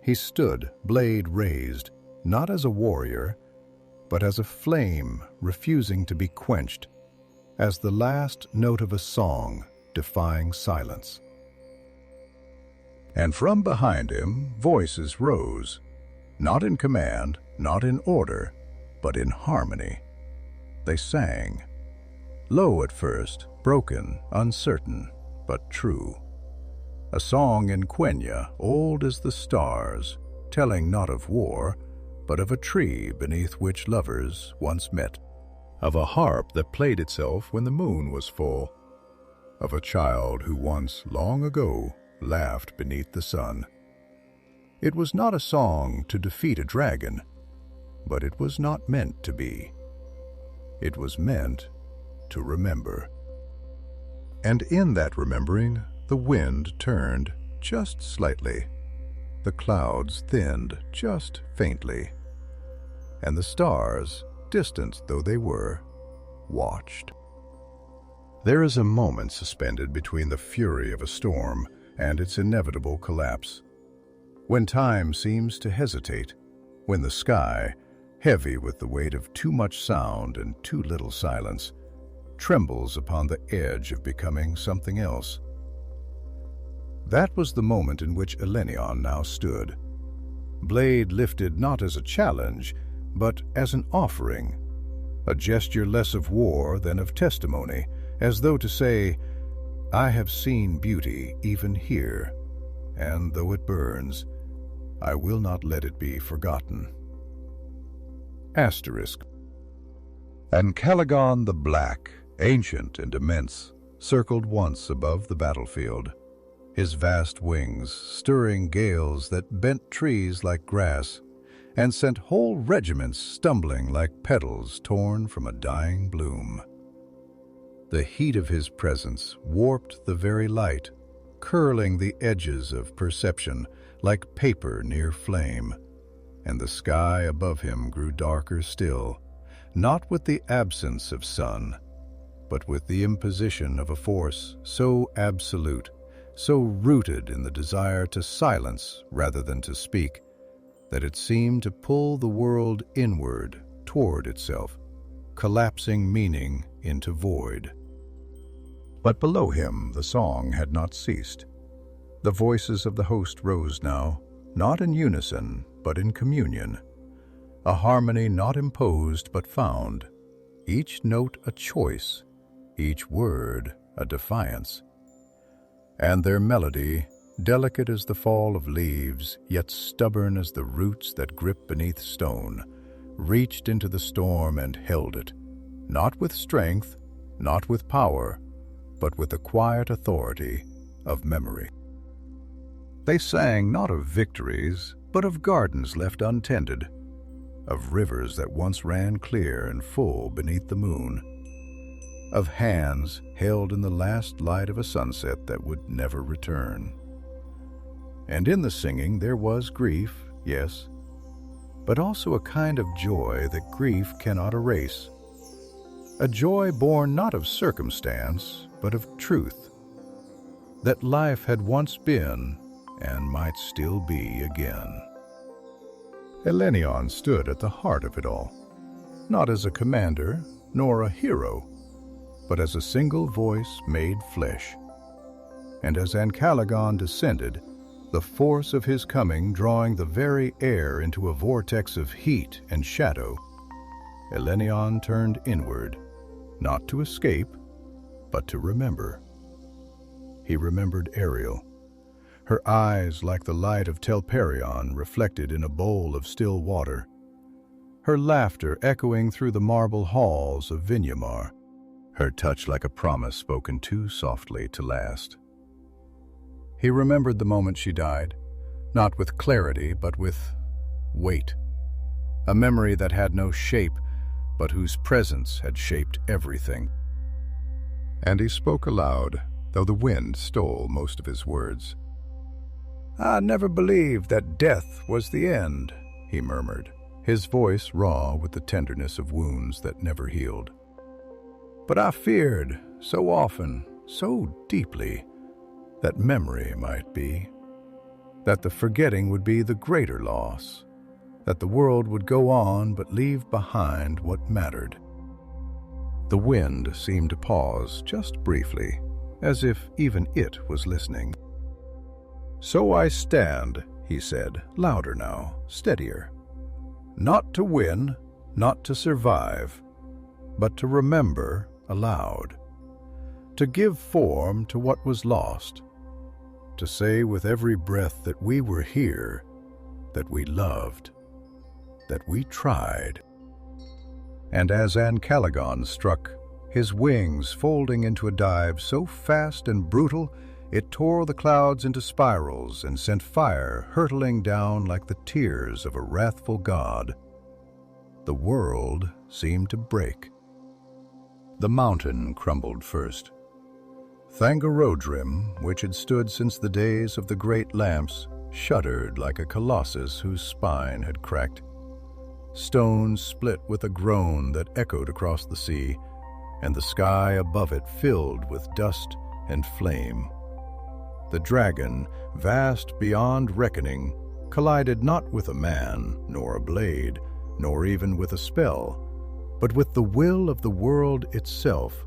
He stood, blade raised, not as a warrior, but as a flame refusing to be quenched, as the last note of a song defying silence. And from behind him voices rose, not in command, not in order, but in harmony. They sang, low at first, broken, uncertain, but true. A song in Quenya, old as the stars, telling not of war, but of a tree beneath which lovers once met, of a harp that played itself when the moon was full, of a child who once, long ago, laughed beneath the sun. It was not a song to defeat a dragon, but it was not meant to be. It was meant to remember. And in that remembering, the wind turned just slightly, the clouds thinned just faintly, and the stars, distant though they were, watched. There is a moment suspended between the fury of a storm and its inevitable collapse, when time seems to hesitate, when the sky, heavy with the weight of too much sound and too little silence, trembles upon the edge of becoming something else. That was the moment in which Elenon now stood, blade lifted not as a challenge, but as an offering, a gesture less of war than of testimony, as though to say, "I have seen beauty even here, and though it burns, I will not let it be forgotten." Asterisk. Ancalagon the Black, ancient and immense, circled once above the battlefield, his vast wings stirring gales that bent trees like grass and sent whole regiments stumbling like petals torn from a dying bloom. The heat of his presence warped the very light, curling the edges of perception like paper near flame, and the sky above him grew darker still, not with the absence of sun, but with the imposition of a force so absolute, so rooted in the desire to silence rather than to speak, that it seemed to pull the world inward toward itself, collapsing meaning into void. But below him the song had not ceased. The voices of the host rose now, not in unison, but in communion, a harmony not imposed but found, each note a choice, each word a defiance. And their melody, delicate as the fall of leaves, yet stubborn as the roots that grip beneath stone, reached into the storm and held it, not with strength, not with power, but with the quiet authority of memory. They sang not of victories, but of gardens left untended, of rivers that once ran clear and full beneath the moon, of hands held in the last light of a sunset that would never return. And in the singing there was grief, yes, but also a kind of joy that grief cannot erase, a joy born not of circumstance, but of truth, that life had once been and might still be again. Elenon stood at the heart of it all, not as a commander nor a hero, but as a single voice made flesh. And as Ancalagon descended, the force of his coming drawing the very air into a vortex of heat and shadow, Elenon turned inward, not to escape, but to remember. He remembered Ariel, her eyes like the light of Telperion reflected in a bowl of still water, her laughter echoing through the marble halls of Vinyamar, her touch like a promise spoken too softly to last. He remembered the moment she died, not with clarity, but with weight, a memory that had no shape, but whose presence had shaped everything. And he spoke aloud, though the wind stole most of his words. "I never believed that death was the end," he murmured, his voice raw with the tenderness of wounds that never healed. "But I feared so often, so deeply, that memory might be, that the forgetting would be the greater loss, that the world would go on but leave behind what mattered." The wind seemed to pause just briefly, as if even it was listening. "So I stand," he said, louder now, steadier. "Not to win, not to survive, but to remember aloud, to give form to what was lost, to say with every breath that we were here, that we loved, that we tried." And as Ancalagon struck, his wings folding into a dive so fast and brutal it tore the clouds into spirals and sent fire hurtling down like the tears of a wrathful god, the world seemed to break. The mountain crumbled first. Thangorodrim, which had stood since the days of the great lamps, shuddered like a colossus whose spine had cracked. Stones split with a groan that echoed across the sea, and the sky above it filled with dust and flame. The dragon, vast beyond reckoning, collided not with a man, nor a blade, nor even with a spell, but with the will of the world itself,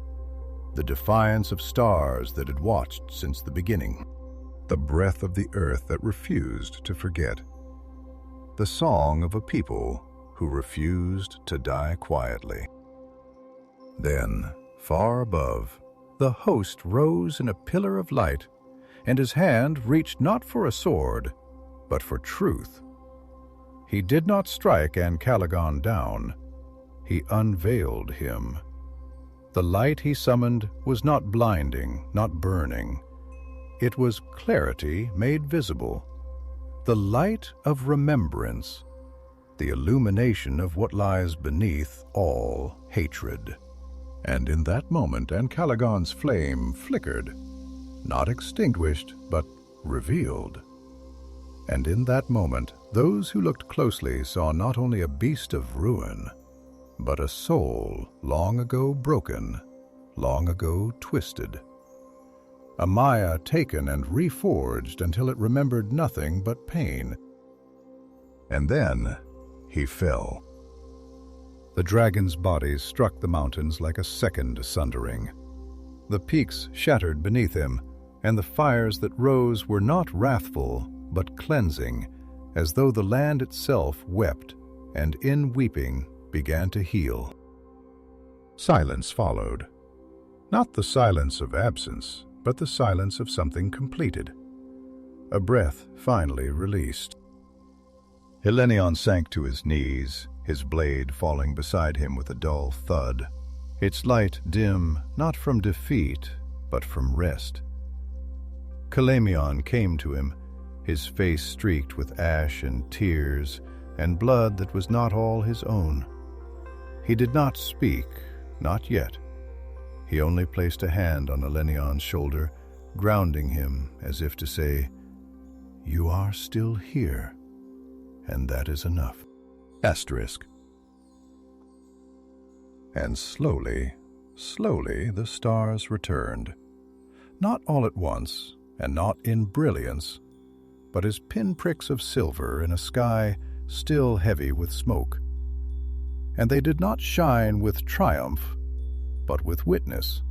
the defiance of stars that had watched since the beginning, the breath of the earth that refused to forget, the song of a people who refused to die quietly. Then, far above, the host rose in a pillar of light, and his hand reached not for a sword, but for truth. He did not strike Ancalagon down. He unveiled him. The light he summoned was not blinding, not burning. It was clarity made visible, the light of remembrance, the illumination of what lies beneath all hatred. And in that moment Ancalagon's flame flickered, not extinguished, but revealed. And in that moment, those who looked closely saw not only a beast of ruin, but a soul long ago broken, long ago twisted. A Maiar taken and reforged until it remembered nothing but pain. And then he fell. The dragon's body struck the mountains like a second sundering. The peaks shattered beneath him, and the fires that rose were not wrathful, but cleansing, as though the land itself wept, and in weeping began to heal. Silence followed. Not the silence of absence, but the silence of something completed. A breath finally released. Elenon sank to his knees, his blade falling beside him with a dull thud, its light dim not from defeat, but from rest. Calamion came to him, his face streaked with ash and tears, and blood that was not all his own. He did not speak, not yet. He only placed a hand on Elenion's shoulder, grounding him as if to say, "You are still here, and that is enough." Asterisk. And slowly, slowly the stars returned, not all at once, and not in brilliance, but as pinpricks of silver in a sky still heavy with smoke. And they did not shine with triumph, but with witness.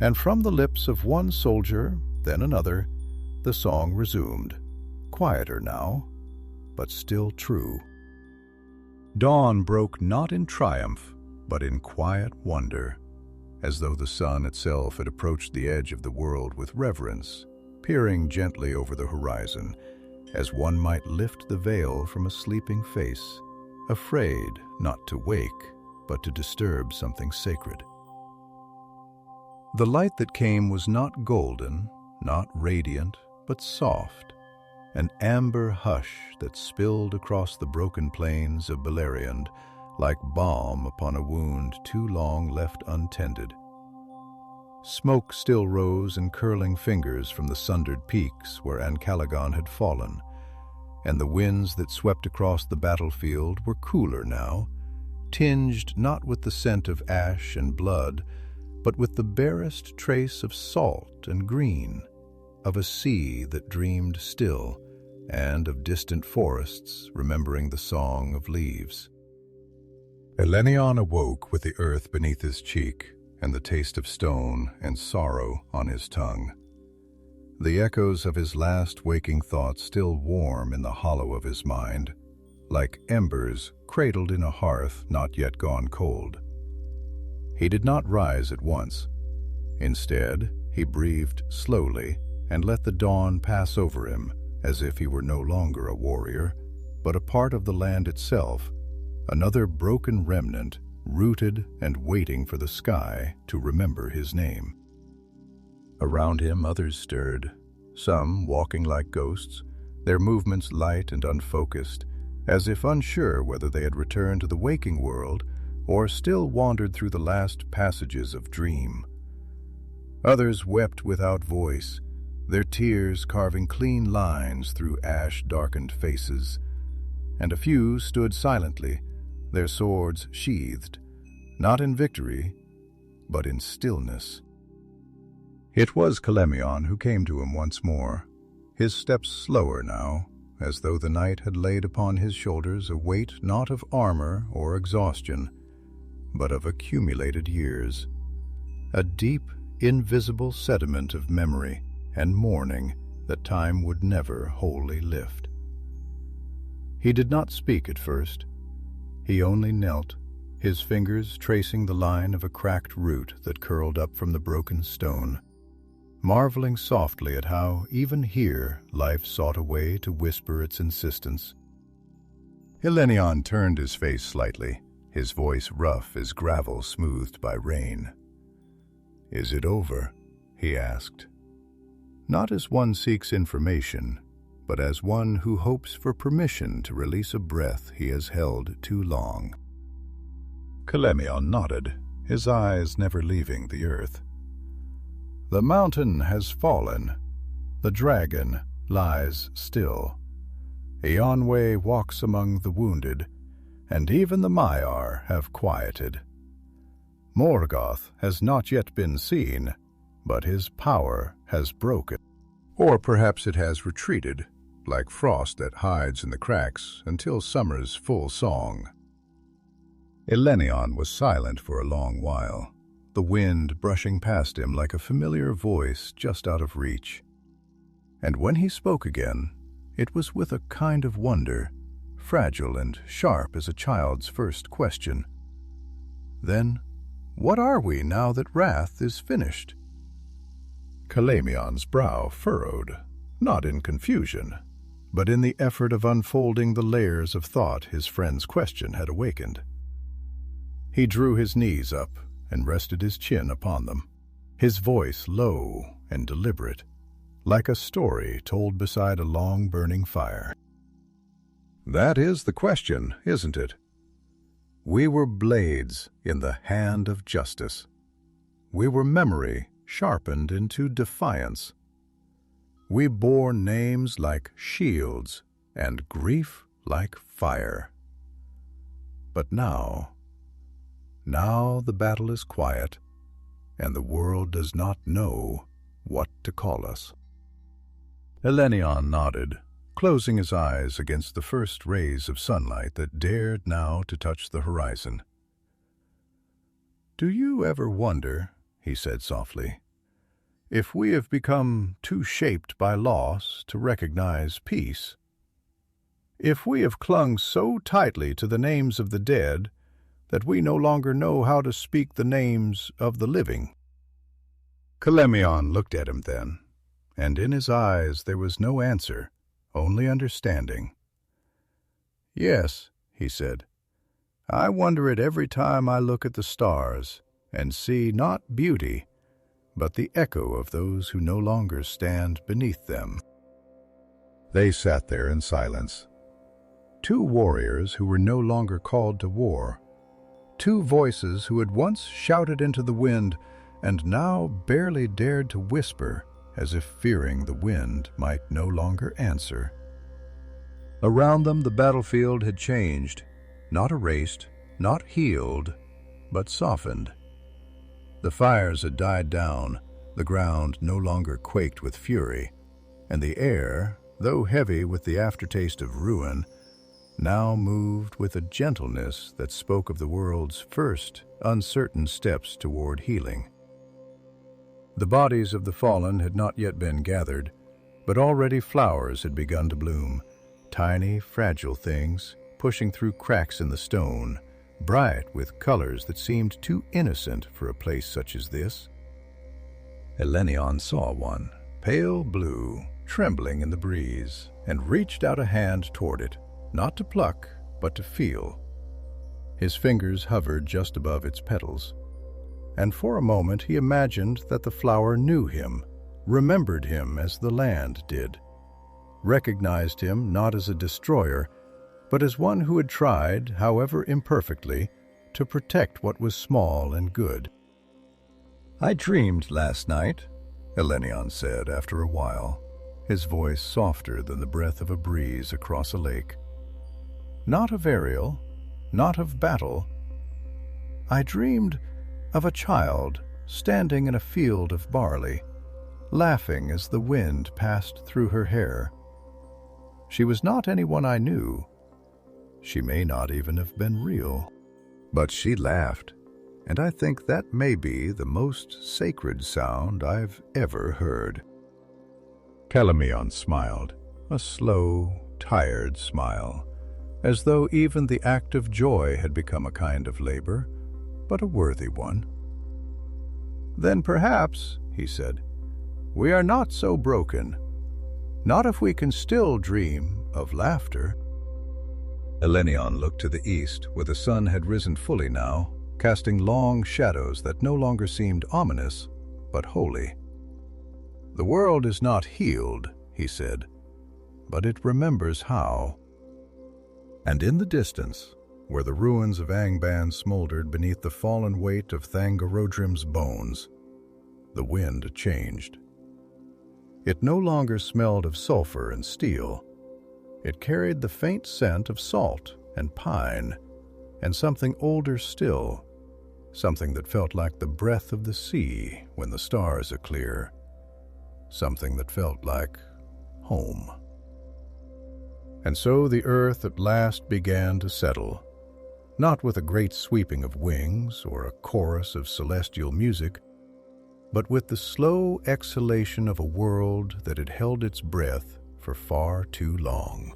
And from the lips of one soldier, then another, the song resumed, quieter now, but still true. Dawn broke not in triumph, but in quiet wonder, as though the sun itself had approached the edge of the world with reverence, peering gently over the horizon, as one might lift the veil from a sleeping face, afraid not to wake, but to disturb something sacred. The light that came was not golden, not radiant, but soft, an amber hush that spilled across the broken plains of Beleriand like balm upon a wound too long left untended. Smoke still rose in curling fingers from the sundered peaks where Ancalagon had fallen, and the winds that swept across the battlefield were cooler now, tinged not with the scent of ash and blood, but with the barest trace of salt and green, of a sea that dreamed still, and of distant forests remembering the song of leaves. Elenon awoke with the earth beneath his cheek and the taste of stone and sorrow on his tongue. The echoes of his last waking thoughts still warm in the hollow of his mind, like embers cradled in a hearth not yet gone cold. He did not rise at once. Instead, he breathed slowly and let the dawn pass over him as if he were no longer a warrior, but a part of the land itself, another broken remnant, rooted and waiting for the sky to remember his name. Around him others stirred, some walking like ghosts, their movements light and unfocused, as if unsure whether they had returned to the waking world or still wandered through the last passages of dream. Others wept without voice, their tears carving clean lines through ash-darkened faces, and a few stood silently, their swords sheathed, not in victory, but in stillness. It was Calemion who came to him once more, his steps slower now, as though the night had laid upon his shoulders a weight not of armor or exhaustion, but of accumulated years, a deep, invisible sediment of memory and mourning that time would never wholly lift. He did not speak at first. He only knelt, his fingers tracing the line of a cracked root that curled up from the broken stone, marveling softly at how, even here, life sought a way to whisper its insistence. Elenon turned his face slightly, his voice rough as gravel smoothed by rain. "Is it over?" he asked. Not as one seeks information, but as one who hopes for permission to release a breath he has held too long. Calemion nodded, his eyes never leaving the earth. "The mountain has fallen. The dragon lies still. Eonwe walks among the wounded, and even the Maiar have quieted. Morgoth has not yet been seen, but his power has broken. Or perhaps it has retreated, like frost that hides in the cracks until summer's full song." Elenon was silent for a long while, the wind brushing past him like a familiar voice just out of reach. And when he spoke again, it was with a kind of wonder, fragile and sharp as a child's first question. "Then, what are we now that wrath is finished?" Calemion's brow furrowed, not in confusion, but in the effort of unfolding the layers of thought his friend's question had awakened. He drew his knees up and rested his chin upon them, his voice low and deliberate, like a story told beside a long burning fire. "That is the question, isn't it? We were blades in the hand of justice. We were memory sharpened into defiance. We bore names like shields and grief like fire. But now the battle is quiet, and the world does not know what to call us." Elenon nodded, closing his eyes against the first rays of sunlight that dared now to touch the horizon. "Do you ever wonder," he said softly, "if we have become too shaped by loss to recognize peace? If we have clung so tightly to the names of the dead that we no longer know how to speak the names of the living?" Kalemion looked at him then, and in his eyes there was no answer, only understanding. "Yes," he said, "I wonder it every time I look at the stars and see not beauty, but the echo of those who no longer stand beneath them." They sat there in silence. Two warriors who were no longer called to war. Two voices who had once shouted into the wind and now barely dared to whisper, as if fearing the wind might no longer answer. Around them the battlefield had changed, not erased, not healed, but softened. The fires had died down, the ground no longer quaked with fury, and the air, though heavy with the aftertaste of ruin, now moved with a gentleness that spoke of the world's first uncertain steps toward healing. The bodies of the fallen had not yet been gathered, but already flowers had begun to bloom, tiny, fragile things pushing through cracks in the stone, bright with colors that seemed too innocent for a place such as this. Elenon saw one, pale blue, trembling in the breeze, and reached out a hand toward it, not to pluck, but to feel. His fingers hovered just above its petals, and for a moment he imagined that the flower knew him, remembered him as the land did, recognized him not as a destroyer, but as one who had tried, however imperfectly, to protect what was small and good. "I dreamed last night," Elenon said after a while, his voice softer than the breath of a breeze across a lake. "Not of Ariel, not of battle. I dreamed of a child standing in a field of barley, laughing as the wind passed through her hair. She was not anyone I knew. She may not even have been real. But she laughed, and I think that may be the most sacred sound I've ever heard." Kalemion smiled, a slow, tired smile, as though even the act of joy had become a kind of labor, but a worthy one. "Then perhaps," he said, "we are not so broken. Not if we can still dream of laughter." Elenon looked to the east, where the sun had risen fully now, casting long shadows that no longer seemed ominous, but holy. "The world is not healed," he said, "but it remembers how." And in the distance, where the ruins of Angband smoldered beneath the fallen weight of Thangorodrim's bones, the wind changed. It no longer smelled of sulfur and steel. It carried the faint scent of salt and pine, and something older still, something that felt like the breath of the sea when the stars are clear, something that felt like home. And so the earth at last began to settle, not with a great sweeping of wings or a chorus of celestial music, but with the slow exhalation of a world that had held its breath for far too long.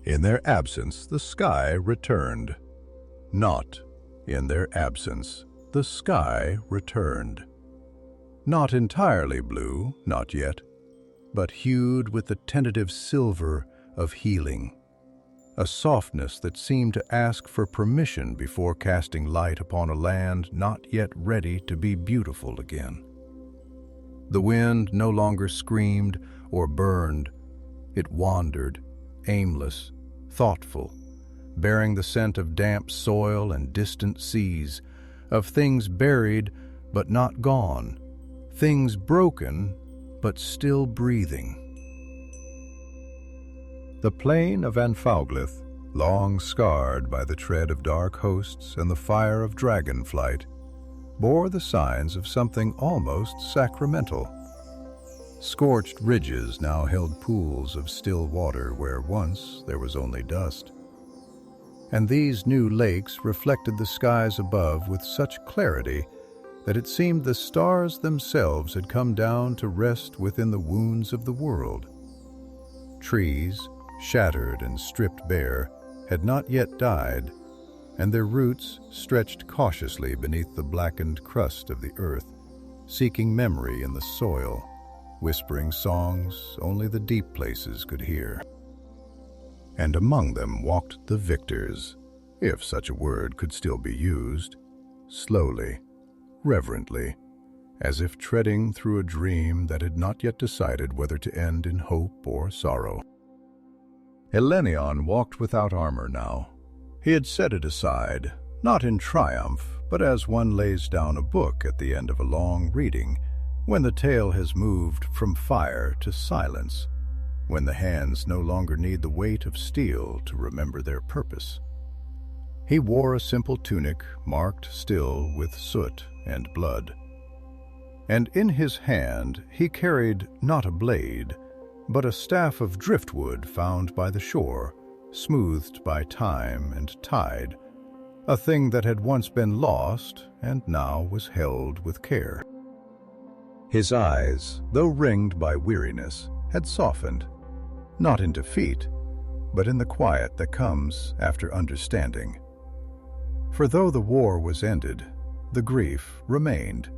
In their absence, the sky returned. Not in their absence, the sky returned. Not entirely blue, not yet, but hued with the tentative silver of healing, a softness that seemed to ask for permission before casting light upon a land not yet ready to be beautiful again. The wind no longer screamed or burned. It wandered, aimless, thoughtful, bearing the scent of damp soil and distant seas, of things buried but not gone, things broken but still breathing. The plain of Anfauglith, long scarred by the tread of dark hosts and the fire of dragon flight, bore the signs of something almost sacramental. Scorched ridges now held pools of still water where once there was only dust. And these new lakes reflected the skies above with such clarity that it seemed the stars themselves had come down to rest within the wounds of the world. Trees, shattered and stripped bare, had not yet died, and their roots stretched cautiously beneath the blackened crust of the earth, seeking memory in the soil, whispering songs only the deep places could hear. And among them walked the victors, if such a word could still be used, slowly, reverently, as if treading through a dream that had not yet decided whether to end in hope or sorrow. Elenon walked without armor now. He had set it aside, not in triumph, but as one lays down a book at the end of a long reading, when the tale has moved from fire to silence, when the hands no longer need the weight of steel to remember their purpose. He wore a simple tunic marked still with soot and blood, and in his hand he carried not a blade, but a staff of driftwood found by the shore, smoothed by time and tide, a thing that had once been lost and now was held with care. His eyes, though ringed by weariness, had softened, not in defeat, but in the quiet that comes after understanding. For though the war was ended, the grief remained.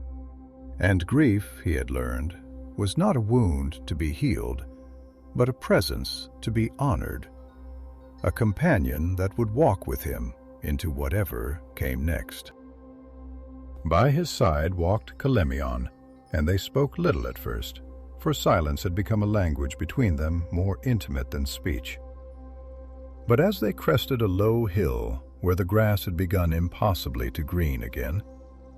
And grief, he had learned, was not a wound to be healed, but a presence to be honored, a companion that would walk with him into whatever came next. By his side walked Calemion, and they spoke little at first, for silence had become a language between them more intimate than speech. But as they crested a low hill where the grass had begun impossibly to green again,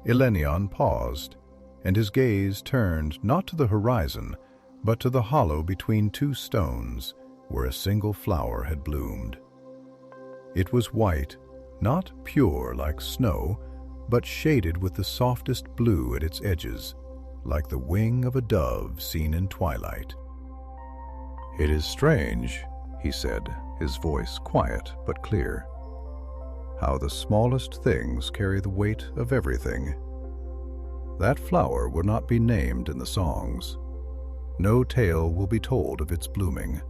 Elenon paused, and his gaze turned not to the horizon, but to the hollow between two stones where a single flower had bloomed. It was white, not pure like snow, but shaded with the softest blue at its edges, like the wing of a dove seen in twilight. "It is strange," he said, his voice quiet but clear, "how the smallest things carry the weight of everything. That flower will not be named in the songs. No tale will be told of its blooming.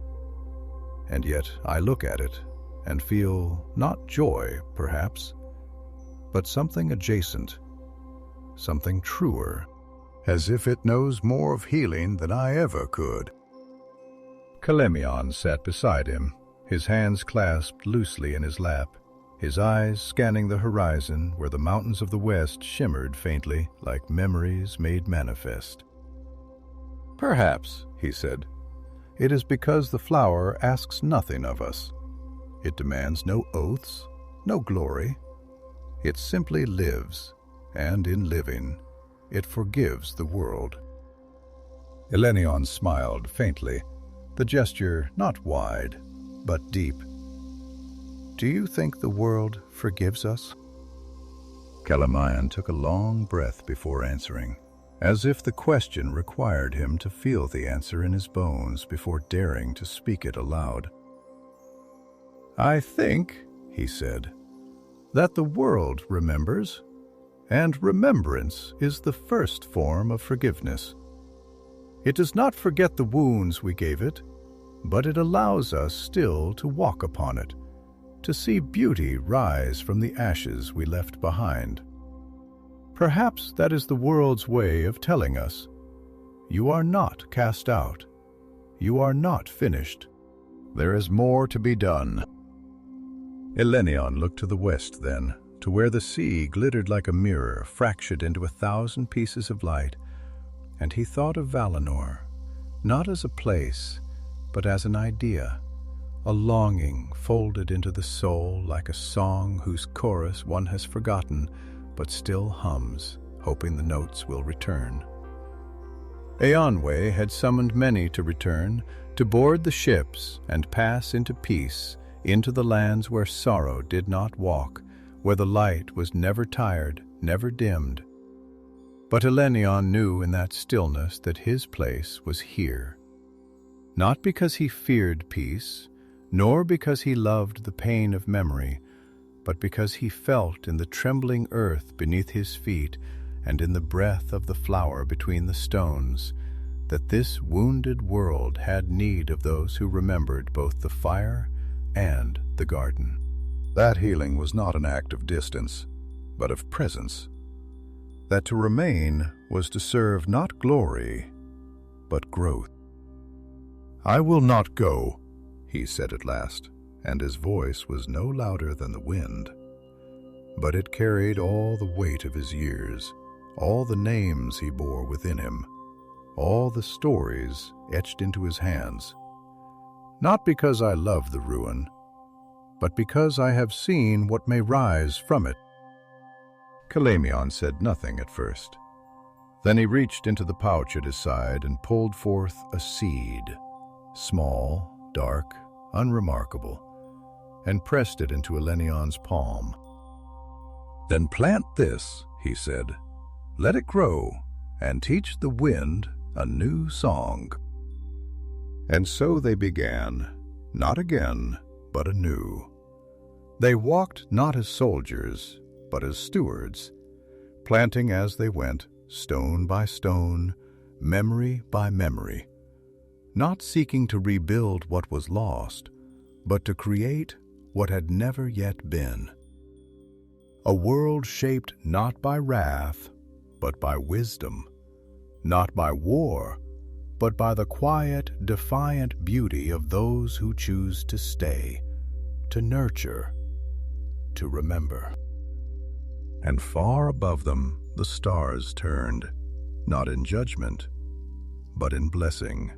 And yet I look at it and feel not joy, perhaps, but something adjacent, something truer, as if it knows more of healing than I ever could." Calemion sat beside him, his hands clasped loosely in his lap, his eyes scanning the horizon where the mountains of the west shimmered faintly like memories made manifest. "Perhaps," he said, "it is because the flower asks nothing of us. It demands no oaths, no glory. It simply lives, and in living, it forgives the world." Elenon smiled faintly, the gesture not wide, but deep. "Do you think the world forgives us?" Calemion took a long breath before answering, as if the question required him to feel the answer in his bones before daring to speak it aloud. "I think," he said, "that the world remembers, and remembrance is the first form of forgiveness. It does not forget the wounds we gave it, but it allows us still to walk upon it, to see beauty rise from the ashes we left behind. Perhaps that is the world's way of telling us, you are not cast out, you are not finished. There is more to be done." Elenon looked to the west then, to where the sea glittered like a mirror fractured into 1,000 pieces of light, and he thought of Valinor, not as a place, but as an idea, a longing folded into the soul like a song whose chorus one has forgotten, but still hums, hoping the notes will return. Eonwe had summoned many to return, to board the ships and pass into peace, into the lands where sorrow did not walk, where the light was never tired, never dimmed. But Elenon knew in that stillness that his place was here, not because he feared peace, nor because he loved the pain of memory, but because he felt in the trembling earth beneath his feet and in the breath of the flower between the stones that this wounded world had need of those who remembered both the fire and the garden. That healing was not an act of distance, but of presence. That to remain was to serve not glory, but growth. "I will not go," he said at last, and his voice was no louder than the wind, but it carried all the weight of his years, all the names he bore within him, all the stories etched into his hands. "Not because I love the ruin, but because I have seen what may rise from it." Calamion said nothing at first. Then he reached into the pouch at his side and pulled forth a seed, small, dark, unremarkable, and pressed it into Elenion's palm. "Then plant this," he said. "Let it grow, and teach the wind a new song." And so they began, not again, but anew. They walked not as soldiers, but as stewards, planting as they went, stone by stone, memory by memory, not seeking to rebuild what was lost, but to create what had never yet been. A world shaped not by wrath, but by wisdom, not by war, but by the quiet, defiant beauty of those who choose to stay, to nurture, to remember. And far above them the stars turned, not in judgment, but in blessing.